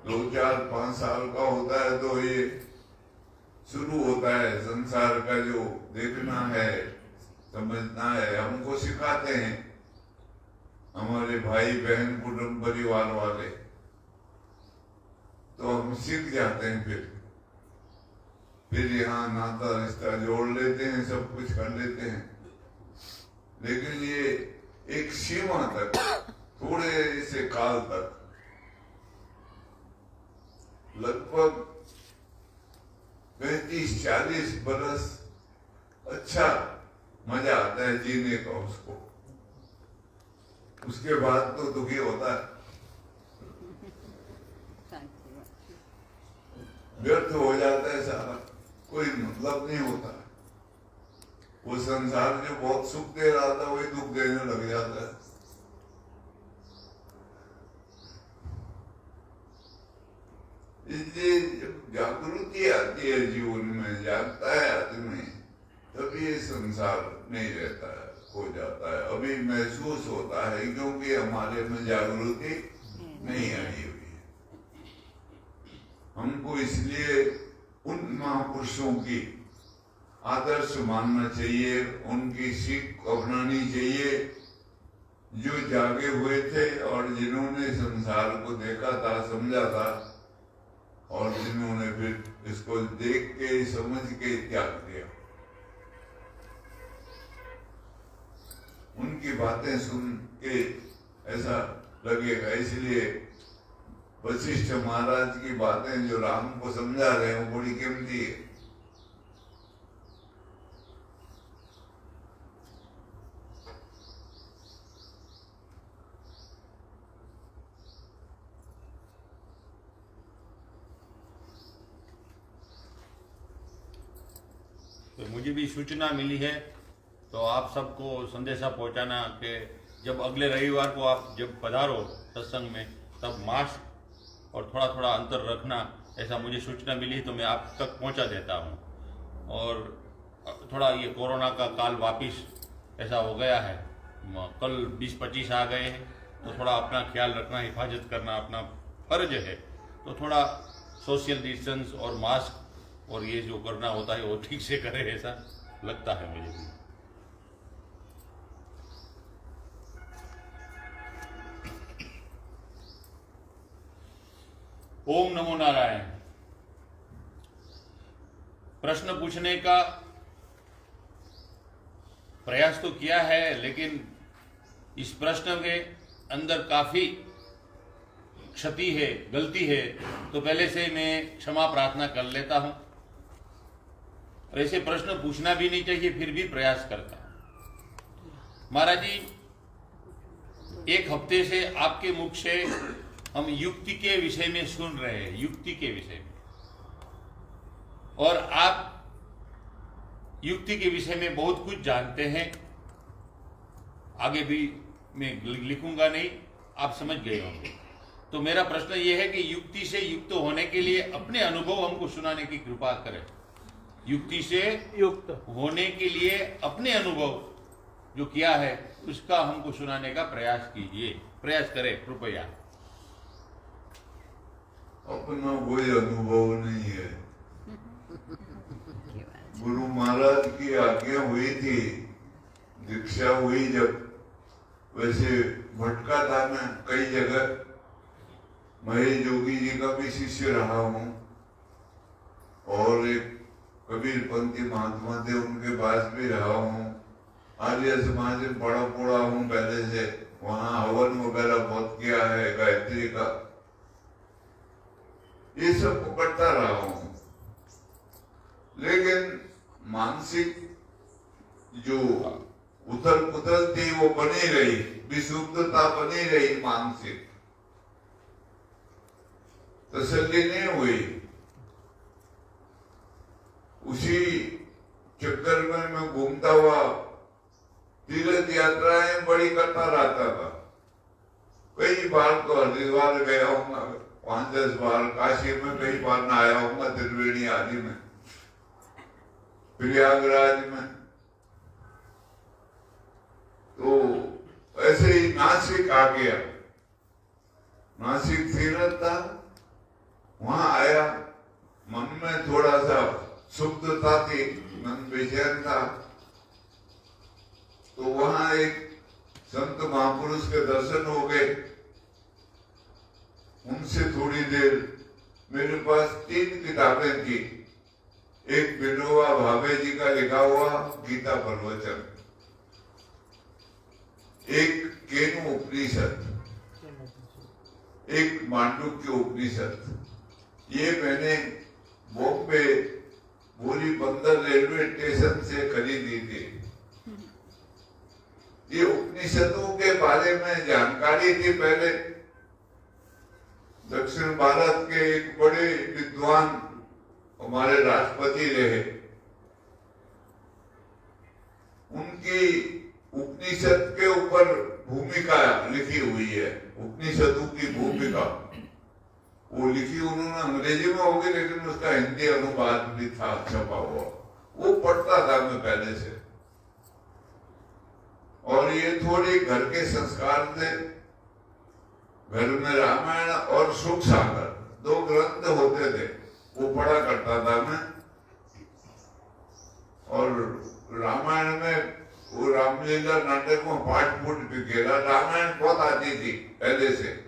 2, 4, 5 साल का होता है तो ये शुरू होता है संसार का जो देखना है, समझना है। हमको सिखाते हैं हमारे भाई बहन कुटुंब परिवार वाले, तो हम सीख जाते हैं। फिर यहाँ नाता रिश्ता जोड़ लेते हैं, सब कुछ कर लेते हैं। लेकिन ये एक सीमा तक, थोड़े से काल तक, लगभग 35-40 बरस अच्छा मजा आता है जीने का उसको। उसके बाद तो दुखी होता है, व्यर्थ हो जाता है सारा, कोई मतलब नहीं होता है। वो संसार जो बहुत सुख दे रहा था वही दुख देने लग जाता है। इसलिए जब जागृति आती है जीवन में, जागता है आदमी, तभी ये संसार नहीं रहता है, खो जाता है। अभी महसूस होता है क्योंकि हमारे में जागृति नहीं आई हुई है। हमको इसलिए उन महापुरुषों की आदर्श मानना चाहिए, उनकी सीख अपनानी चाहिए जो जागे हुए थे और जिन्होंने संसार को देखा था, समझा था, और जिन्होंने फिर इसको देख के समझ के त्याग किया। उनकी बातें सुन के ऐसा लगेगा। इसलिए वशिष्ठ महाराज की बातें जो राम को समझा रहे हैं वो बड़ी कीमती है। तो मुझे भी सूचना मिली है, तो आप सबको संदेशा पहुंचाना कि जब अगले रविवार को आप जब पधारो सत्संग में, तब मास्क और थोड़ा थोड़ा अंतर रखना, ऐसा मुझे सूचना मिली, तो मैं आप तक पहुंचा देता हूं। और थोड़ा ये कोरोना का काल वापिस ऐसा हो गया है, कल 20-25 आ गए हैं, तो थोड़ा अपना ख्याल रखना, हिफाजत करना अपना फर्ज है। तो थोड़ा सोशल डिस्टेंस और मास्क और ये जो करना होता है वो ठीक से करे, ऐसा लगता है मुझे भी। ओम नमो नारायण। प्रश्न पूछने का प्रयास तो किया है, लेकिन इस प्रश्न के अंदर काफी क्षति है, गलती है, तो पहले से मैं क्षमा प्रार्थना कर लेता हूं। और ऐसे प्रश्न पूछना भी नहीं चाहिए, फिर भी प्रयास करता हूं। महाराज जी, एक हफ्ते से आपके मुख से हम युक्ति के विषय में सुन रहे हैं, युक्ति के विषय में, और आप युक्ति के विषय में बहुत कुछ जानते हैं। आगे भी मैं लिखूंगा नहीं, आप समझ गए होंगे। तो मेरा प्रश्न यह है कि युक्ति से युक्त होने के लिए अपने अनुभव हमको सुनाने की कृपा करें। युक्ति से युक्त होने के लिए अपने अनुभव जो किया है उसका हमको सुनाने का प्रयास कीजिए, प्रयास करें कृपया। अपना कोई अनुभव नहीं है। गुरु महाराज की आज्ञा हुई थी, दीक्षा हुई जब, वैसे भटका था मैं कई जगह। महेश जोगी जी का भी शिष्य रहा हूँ और एक कबीर पंथी महात्मा थे उनके पास भी रहा हूँ। आर्य समाज में पड़ा पड़ा हूँ पहले से, वहाँ हवन वगैरह बहुत किया है गायत्री का, ये सब पकड़ता रहा हूँ। लेकिन मानसिक जो उथल पुथल थी वो बनी रही, विशुद्धता बनी रही, मानसिक तसल्ली नहीं हुई। उसी चक्कर में मैं घूमता हुआ तीर्थ यात्राएं बड़ी करता रहता था। कई बार तो हरिद्वार गया हूँ, 5-10 बार। काशी में कई बार नहाया हूँ, त्रिवेणी आदि में, प्रयागराज में। तो ऐसे ही नासिक आ गया, नासिक तीर्थ था, वहां आया, मन में थोड़ा सा शुद्धता थी, मन बेचैन था। तो वहां एक संत महापुरुष के दर्शन हो गए। उनसे थोड़ी देर, मेरे पास 3 किताबें थी। एक विनोबा भावे जी का लिखा हुआ गीता प्रवचन, एक केनु उपनिषद, एक मांडुक्य उपनिषद। ये मैंने बॉम्बे बोरी बंदर रेलवे स्टेशन से खरीदी थी। ये उपनिषदों के बारे में जानकारी थी पहले। दक्षिण भारत के एक बड़े विद्वान हमारे राष्ट्रपति रहे, उनकी उपनिषद के ऊपर भूमिका लिखी हुई है, उपनिषदों की भूमिका वो लिखी उन्होंने, अंग्रेजी में होगी लेकिन उसका हिंदी अनुवाद भी था छपा हुआ। वो पढ़ता था मैं पहले से। और ये थोड़ी घर के संस्कार थे। घर में रामायण और सुख सागर 2 ग्रंथ होते थे, वो पढ़ा करता था मैं। और रामायण में वो रामलीला नाटक में पाठ फूट बिखेरा। रामायण बहुत आती थी पहले से,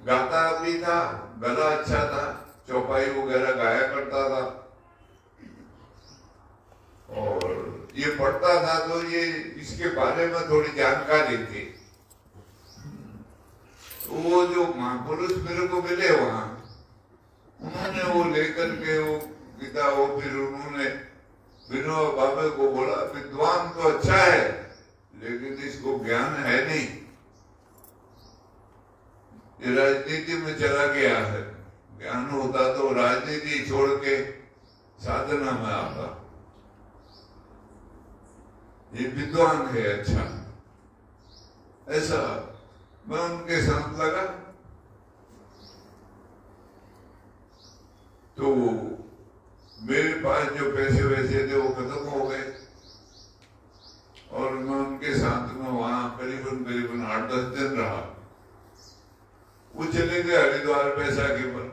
गाता भी था, गला अच्छा था, चौपाई वगैरह गाया करता था। और ये पढ़ता था तो ये इसके बारे में थोड़ी जानकारी थी। तो वो जो महापुरुष मेरे को मिले वहां, उन्होंने वो लेकर के वो गीता, वो फिर उन्होंने विनोबा भावे को बोला, विद्वान तो अच्छा है लेकिन इसको ज्ञान है नहीं, ये राजनीति में चला गया है। ज्ञान होता तो राजनीति छोड़ के साधना में आता। ये विद्वान है अच्छा। ऐसा मैं उनके साथ लगा। तो मेरे पास जो पैसे वैसे थे वो खत्म हो गए और मैं उनके साथ में वहां करीबन 8-10 दिन रहा। वो चले गए हरिद्वार बैसाखी पर।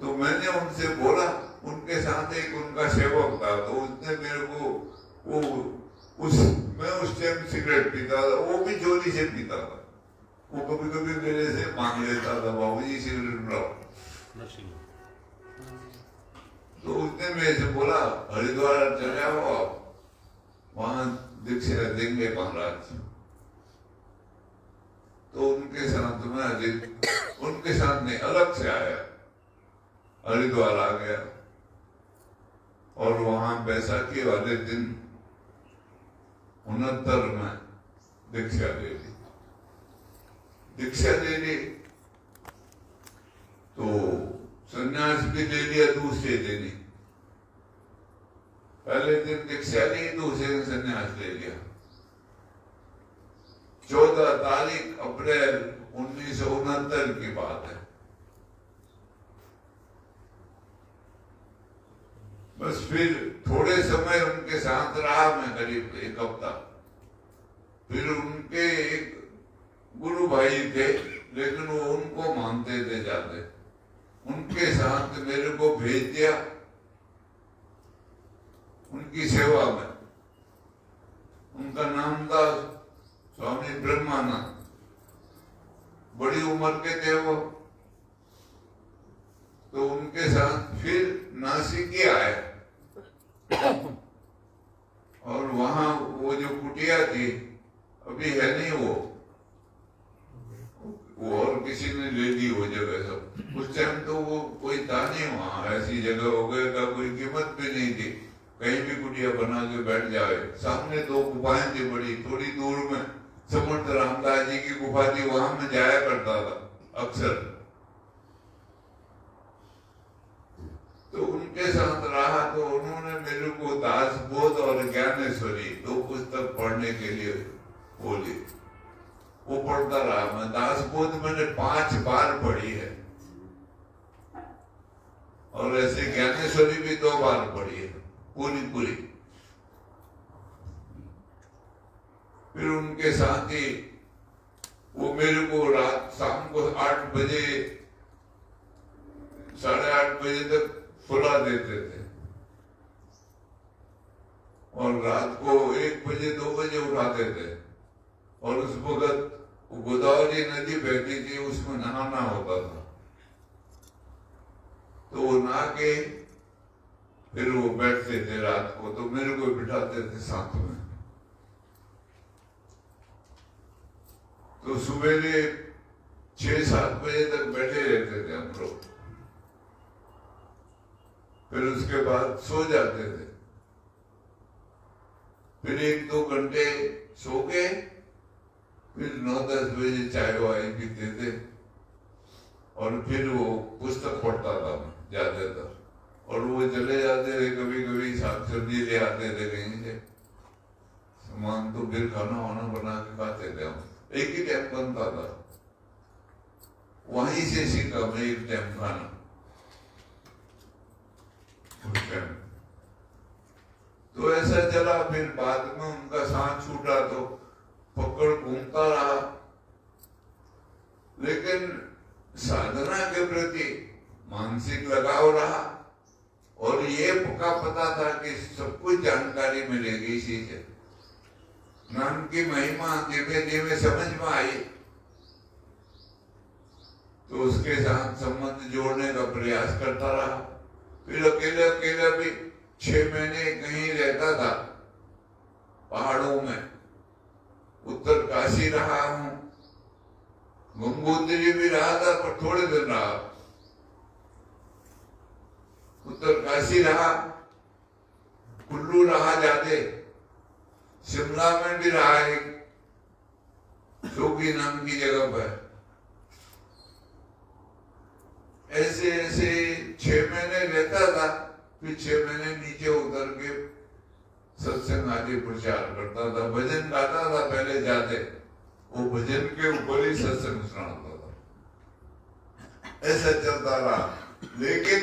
तो मैंने उनसे बोला, उनके साथ एक उनका सेवक था, तो उसने मेरे को मैं उस टाइम सिगरेट पीता था, वो भी चोरी से पीता था। वो कभी कभी मेरे से मांग लेता था, बाबूजी सिगरेट लाओ। तो उसने मेरे से बोला, हरिद्वार चले आओ, वहां दीक्षा देंगे महाराज। तो उनके साथ में उनके साथ नहीं, अलग से आया, हरिद्वार आ गया और वहां बैसाखी वाले दिन 69 में दीक्षा ले ली। दीक्षा ले ली तो संन्यास भी ले लिया दूसरे दिन ही। पहले दिन दीक्षा ली, दूसरे दिन संन्यास ले लिया। 14 तारीख अप्रैल 1969 की बात है। बस फिर थोड़े समय उनके साथ रहा मैं, करीब 1 हफ्ता। फिर उनके एक गुरु भाई थे, लेकिन वो उनको मानते थे ज्यादा। उनके साथ मेरे को भेज दिया उनकी सेवा में। उनका नाम था स्वामी ब्रह्मानंद। बड़ी उम्र के थे वो। तो उनके साथ फिर नासिक ही आए और वहां वो जो कुटिया थी, अभी है नहीं वो और किसी ने ले ली वो जगह सब। उस टाइम तो वो कोई था नहीं वहां, ऐसी जगह हो गए का कोई कीमत भी नहीं थी, कहीं भी कुटिया बना के बैठ जाए। सामने 2 गुफाएं थी बड़ी, थोड़ी दूर में समर्थ रामदास जी की गुफा थी, वहां में जाया करता था अक्सर। तो उनके साथ रहा तो उन्होंने मेरे को दासबोध और ज्ञानेश्वरी 2 पुस्तक पढ़ने के लिए बोली। वो पढ़ता रहा मैं। दासबोध मैंने 5 बार पढ़ी है और ऐसे ज्ञानेश्वरी भी 2 बार पढ़ी है पूरी। फिर उनके साथ ही वो मेरे को रात शाम को 8 बजे 8:30 बजे तक सुला देते थे और रात को 1 बजे 2 बजे उठाते थे। और उस वक्त गोदावरी नदी बहती थी, उसमें नहाना होता था। तो वो नहा के फिर वो बैठते थे रात को, तो मेरे को बिठाते थे साथ में। तो सुबह 6-7 बजे तक बैठे रहते थे हम लोग। फिर उसके बाद सो जाते थे। फिर 1-2 घंटे सो के फिर 9-10 बजे चाय वाय पीते थे और फिर वो पुस्तक पढ़ता था मैं ज्यादातर। और वो चले जाते थे, कभी कभी साग सब्जी ले आते थे कहीं से, सामान तो फिर खाना वाना बना के खाते थे हम। एक ही टाइम बनता था, वहीं से सीखा मैं 1 टाइम खाना। तो ऐसा चला। फिर बाद में उनका साथ छूटा तो पकड़ घूमता रहा, लेकिन साधना के प्रति मानसिक लगाव रहा और ये पता था कि सब कुछ जानकारी मिलेगी इसी से। नाम की महिमा धीमे धीमे समझ में आई तो उसके साथ संबंध जोड़ने का प्रयास करता रहा। फिर अकेले भी 6 महीने कहीं रहता था पहाड़ों में। उत्तर काशी रहा हूं, गंगोत्री भी रहा था पर थोड़े दिन रहा। उत्तर काशी रहा, कुल्लू रहा जाते, शिमला में भी रहा एक जोगी नाम की जगह पर। ऐसे 6 महीने रहता था। फिर 6 महीने नीचे उतर के सत्संग आदि प्रचार करता था, भजन गाता था। पहले जाते वो भजन के ऊपर ही सत्संग सुनाता था। ऐसा चलता रहा। लेकिन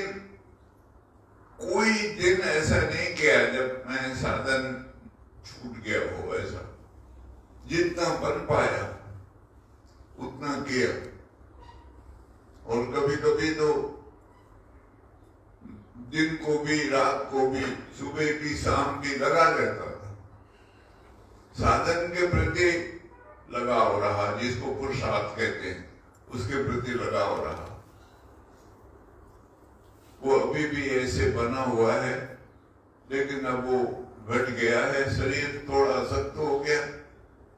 कोई दिन ऐसा नहीं किया जब मैं साधन छूट गया हो। ऐसा जितना बन पाया उतना किया। और कभी कभी तो दिन को भी रात को भी, सुबह की शाम की लगा रहता था। साधन के प्रति लगाव रहा, जिसको पुरुषार्थ कहते हैं, उसके प्रति लगाव रहा। वो अभी भी ऐसे बना हुआ है, लेकिन अब वो घट गया है। शरीर थोड़ा सख्त हो गया,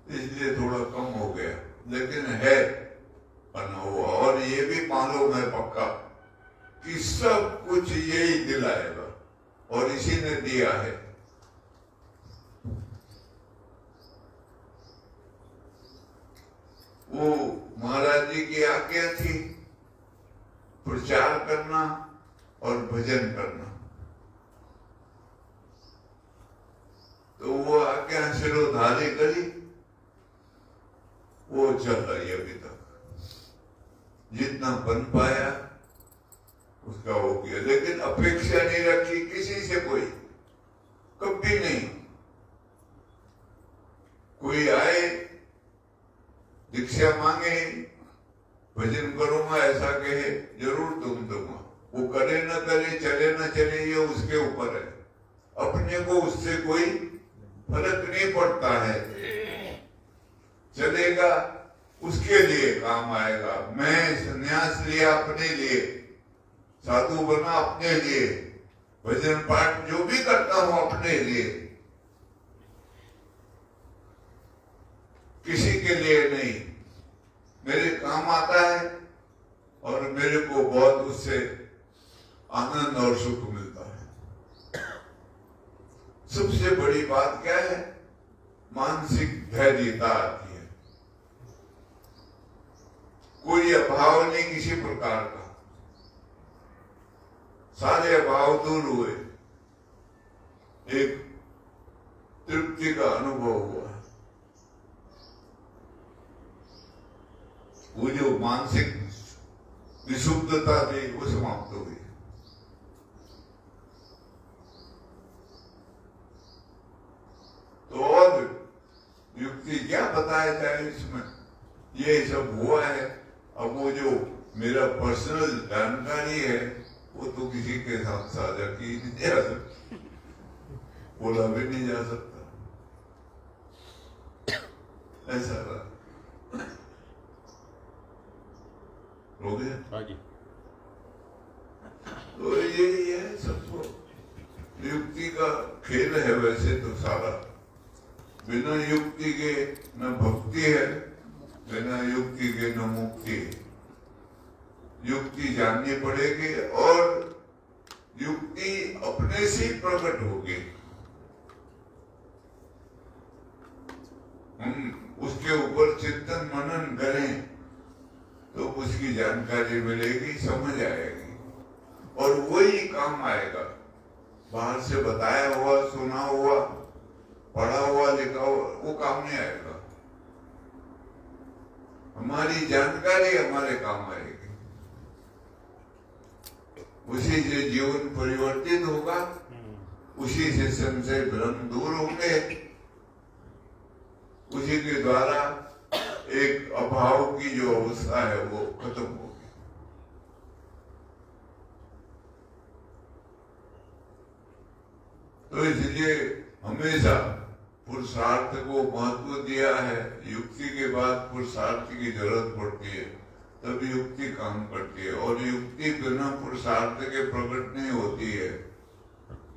इसलिए थोड़ा कम हो गया, लेकिन है बना हुआ। और ये भी मालूम है पक्का कि सब कुछ यही दिलाएगा और इसी ने दिया है। वो महाराज जी की आज्ञा थी प्रचार करना और भजन करना। तो वो आज्ञा शिरोधारी करी, वो चल रही अभी तक। जितना बन पाया उसका हो गया, लेकिन अपेक्षा नहीं रखी किसी से, कोई कभी नहीं। कोई आए दीक्षा मांगे, भजन करूंगा ऐसा कहे, जरूर तुम दूंगा। वो करे न करे, चले न चले, ये उसके ऊपर है। अपने को उससे कोई फर्क नहीं पड़ता है। चलेगा उसके लिए काम आएगा। मैं संन्यास लिया अपने लिए, साधु बना अपने लिए, भजन पाठ जो भी करता हूं अपने लिए, किसी के लिए नहीं। मेरे काम आता है और मेरे को बहुत उससे आनंद और सुख मिलता है। सबसे बड़ी बात क्या है? मानसिक धैर्यता आती है। कोई अभाव नहीं किसी प्रकार का, सारे अभाव दूर हुए, एक तृप्ति का अनुभव हुआ। वो जो मानसिक विशुद्धता थी वो समाप्त हो गई। तो और युक्ति क्या बताया जाए इसमें? ये सब हुआ है। अब वो जो मेरा पर्सनल जानकारी है वो तो किसी के साथ साझा की नहीं जा सकती, बोला भी नहीं जा सकता। ऐसा रहा। हो गया? हाँ जी। तो यही है सबको, युक्ति का खेल है वैसे तो सारा। बिना युक्ति के न भक्ति है, बिना युक्ति के न मुक्ति है। युक्ति जाननी पड़ेगी और युक्ति अपने से ही प्रकट होगी। हम उसके ऊपर चिंतन मनन करें तो उसकी जानकारी मिलेगी, समझ आएगी और वही काम आएगा। बाहर से बताया हुआ, सुना हुआ, पढ़ा हुआ, लिखा हुआ वो काम नहीं आएगा। हमारी जानकारी हमारे काम आएगी। उसी से जीवन परिवर्तित होगा, उसी से संशय भ्रम दूर होंगे, उसी के द्वारा एक अभाव की जो अवस्था है वो खत्म होगी। तो इसलिए हमेशा पुरुषार्थ को महत्व दिया है। युक्ति के बाद पुरुषार्थ की जरूरत पड़ती है, तब युक्ति काम करती है और युक्ति बिना पुरुषार्थ के प्रकट नहीं होती है।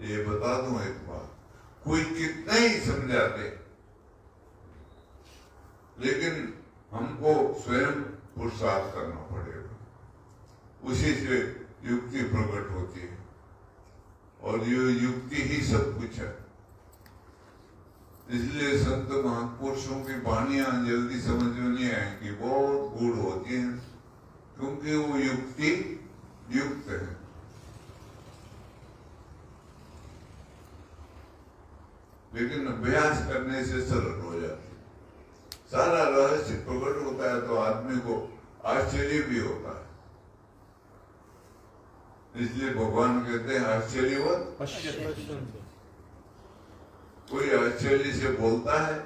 ये बता दूं एक बात, कोई कितना ही समझा दे, लेकिन हमको स्वयं पुरुषार्थ करना पड़ेगा, उसी से युक्ति प्रकट होती है और ये युक्ति ही सब कुछ है। इसलिए संत महापुरुषों की वाणियां जल्दी समझ में नहीं आएंगी, बहुत गूढ़ होती हैं, क्योंकि वो युक्ति युक्त है। लेकिन अभ्यास करने से सरल हो जाती है। सारा रहस्य प्रकट होता है तो आदमी को आश्चर्य भी होता है। इसलिए भगवान कहते हैं आश्चर्यवत। कोई आश्चर्य से बोलता है,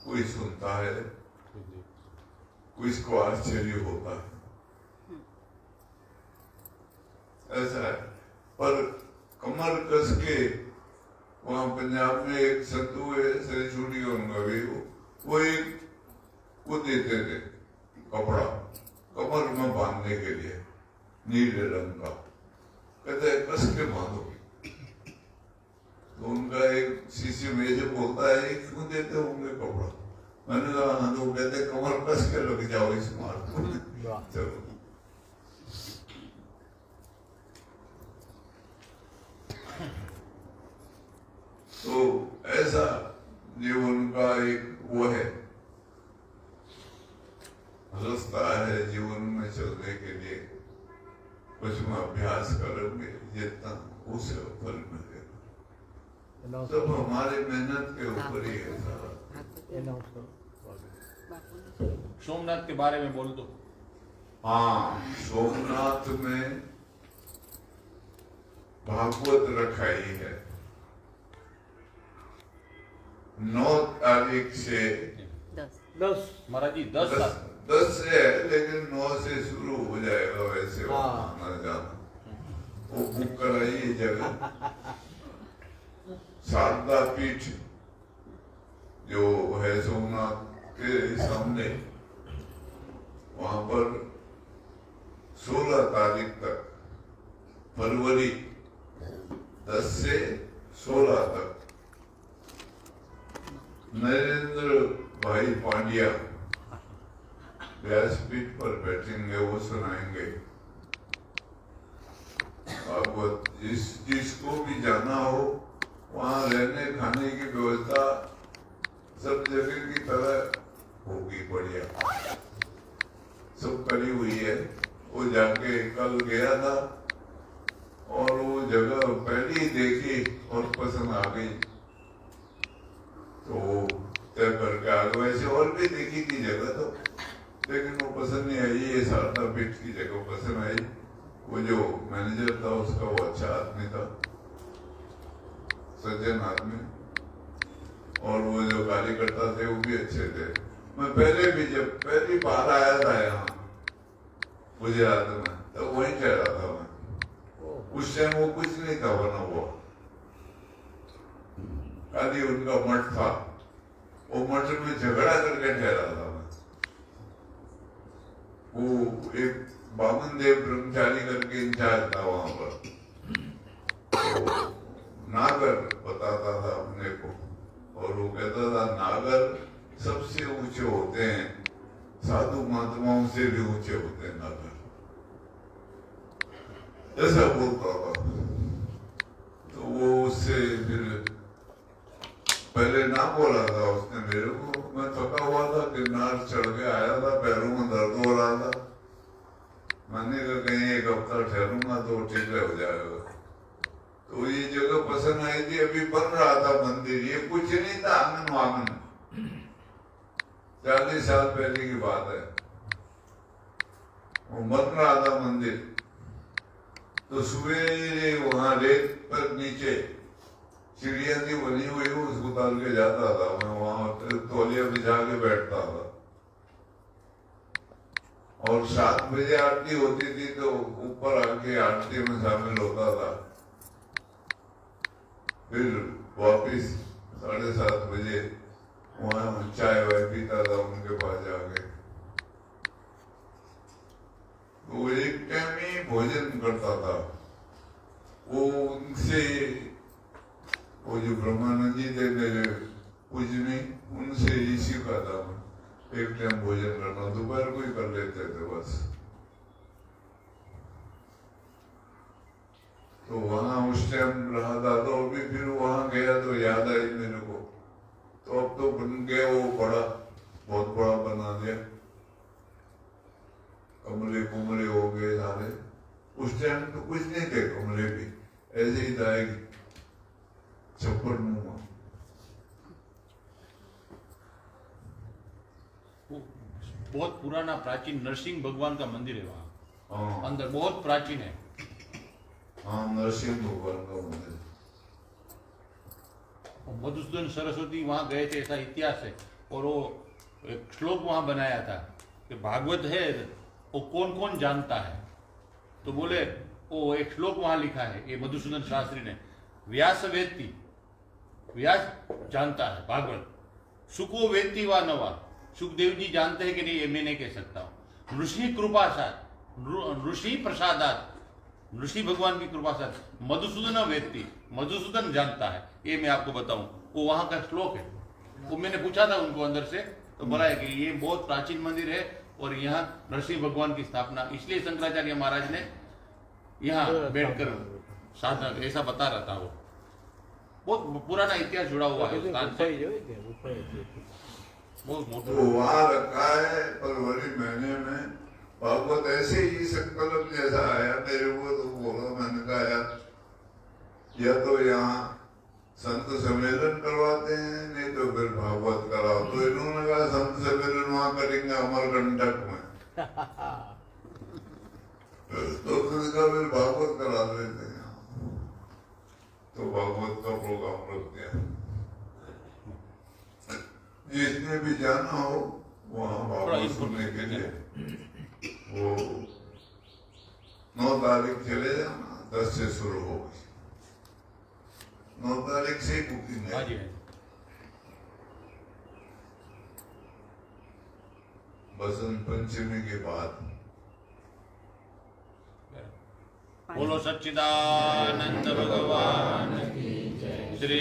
कोई सुनता है, कोई इसको आश्चर्य होता है। ऐसा है। पर कमर कस के वहां पंजाब में एक संतु है, सही छूटी उनका भी, वो एक वो देते थे कपड़ा कमर में बांधने के लिए, नीले रंग का, कहते हैं कस के बांधो। तो उनका एक शिष्य में जो बोलता है क्यों देते होंगे कपड़ा? मैंने कहा हाँ, तो कहते कमर कस के लग जाओ इस मार्ग को। चलो तो ऐसा जीवन का एक वो है, रास्ता है जीवन में चलने के लिए। कुछ में अभ्यास करेंगे जितना उसे फल मिलेगा, सब हमारे मेहनत के ऊपर ही है सारा। सोमनाथ के बारे में बोल दो। हाँ, सोमनाथ में भागवत रखाई है। 9 तारीख से 10 महाराज जी 10 साल 10 से है, लेकिन 9 से शुरू हो जाएगा वैसे। हाँ। ना जाना, वो बुक कराइए जगह। शारदा पीठ जो है सोमनाथ के सामने, वहां पर 16 तारीख तक, फरवरी 10 से 16 तक, नरेंद्र भाई पांड्या व्यासपीठ पर बैठेंगे, वो सुनाएंगे भागवत। जिसको भी जाना हो, वहाँ रहने खाने की व्यवस्था सब जगह की तरह होगी, बढ़िया सब करी हुई है। वो जाके कल गया था और वो जगह पहले ही देखी और पसंद आ गई, तो तय करके आ गए। वैसे और भी देखी थी जगह तो, लेकिन वो पसंद नहीं आई। ये शारदा पीठ की जगह पसंद आई। वो जो मैनेजर था उसका, वो अच्छा आदमी था, सज्जन आदमी, और वो जो कार्यकर्ता थे वो भी अच्छे थे। मैं पहले भी जब पहली बार आया था यहाँ गुजरात में, तो वहीं ठहरा था मैं। उस टाइम वो कुछ नहीं था बना हुआ, खाली उनका मठ था। वो मठ में झगड़ा करके ठहरा था मैं। वो एक बामन देव ब्रह्मचारी करके इंचार्ज था वहां पर, तो नागर बताता था अपने को, और वो कहता था नागर सबसे ऊंचे होते हैं, साधु महात्माओं से भी ऊंचे होते हैं नागर, ऐसा बोलता था। तो वो उससे फिर पहले ना बोला था उसने मेरे को। मैं थका हुआ था, गिरनार चढ़ के आया था, पैरों में दर्द हो रहा था। मैंने कहा कहीं एक हफ्ता ठहरूंगा तो ठीक हो जाएगा। तो ये जगह पसंद आई थी। अभी बन रहा था मंदिर, ये कुछ नहीं था, आंगन वांगन, 40 साल पहले की बात है। वो बन रहा था मंदिर, तो सवेरे वहां रेत पर नीचे चिड़िया थी बनी हुई, उसको डाल के जाता था मैं। वहां तौलिया बिछा के बैठता था, और 7 बजे आरती होती थी तो ऊपर आके आरती में शामिल होता था। फिर वापिस 7:30 बजे वहां चाय वाय पीता था उनके पास जाके। वो एक टाइम ही भोजन करता था। वो उनसे, वो जो ब्रह्मानंद जी थे मेरे पूजनी, उनसे ही सीखा था मैं। एक टाइम भोजन करना, दोपहर को ही कर लेते थे बस। तो वहां उस टाइम रहा था, तो अभी फिर वहां गया तो याद आई मेरे को। तो अब तो बन गया वो बड़ा, बहुत बड़ा बना दिया, कमरे कुमरे हो गए सारे। उस टाइम तो कुछ नहीं थे कमरे भी, ऐसे ही था एक छप्पर नुमा। बहुत पुराना प्राचीन नरसिंह भगवान का मंदिर है वहाँ। हाँ अंदर बहुत प्राचीन है। हाँ, नरसिंह भगवान का मंदिर। मधुसूदन सरस्वती वहाँ गए थे, ऐसा इतिहास है। और वो एक श्लोक वहाँ बनाया था कि भागवत है वो कौन कौन जानता है। तो बोले वो एक श्लोक वहाँ लिखा है, ये मधुसूदन शास्त्री ने, व्यास वेत्ति, व्यास जानता है भागवत, सुको वेत्ति वा नवा, सुखदेव जी जानते हैं कि नहीं ये मैं नहीं कह सकता हूँ। ऋषि कृपा साथ, ऋषि प्रसादात, ऋषि भगवान की कृपा साथ, मधुसूदन वेत्ति, मधुसूदन जानता है, ये मैं आपको बताऊं। वो वहां का श्लोक है। वो मैंने पूछा था उनको अंदर से, तो बोला है कि ये बहुत प्राचीन मंदिर है और यहाँ नरसिंह भगवान की स्थापना, इसलिए शंकराचार्य महाराज ने यहाँ बैठकर साधना, ऐसा बता रहा था। वो बहुत पुराना इतिहास जुड़ा हुआ है उस स्थान से, बहुत मोटा। तो वहां रखा है फरवरी महीने में भागवत। ऐसे ही संकल्प जैसा आया मेरे को, तो बोला, मैंने कहा यार या तो यहाँ संत सम्मेलन करवाते हैं, नहीं तो फिर भागवत कराओ। तो इन्होंने कहा संत सम्मेलन वहां करेंगे अमरकंटक में। तो फिर भागवत करा लेते हैं। तो भागवत का प्रोग्राम रख दिया। जिसने भी जाना हो वहाँ भागवत सुनने के लिए वो 9 तारीख चले जाना, 10 से शुरू होगी। 9 तारीख से बुकिंग हाँ है। जी बसंत पंचमी के बाद। बोलो सच्चिदानंद भगवान की जय। श्री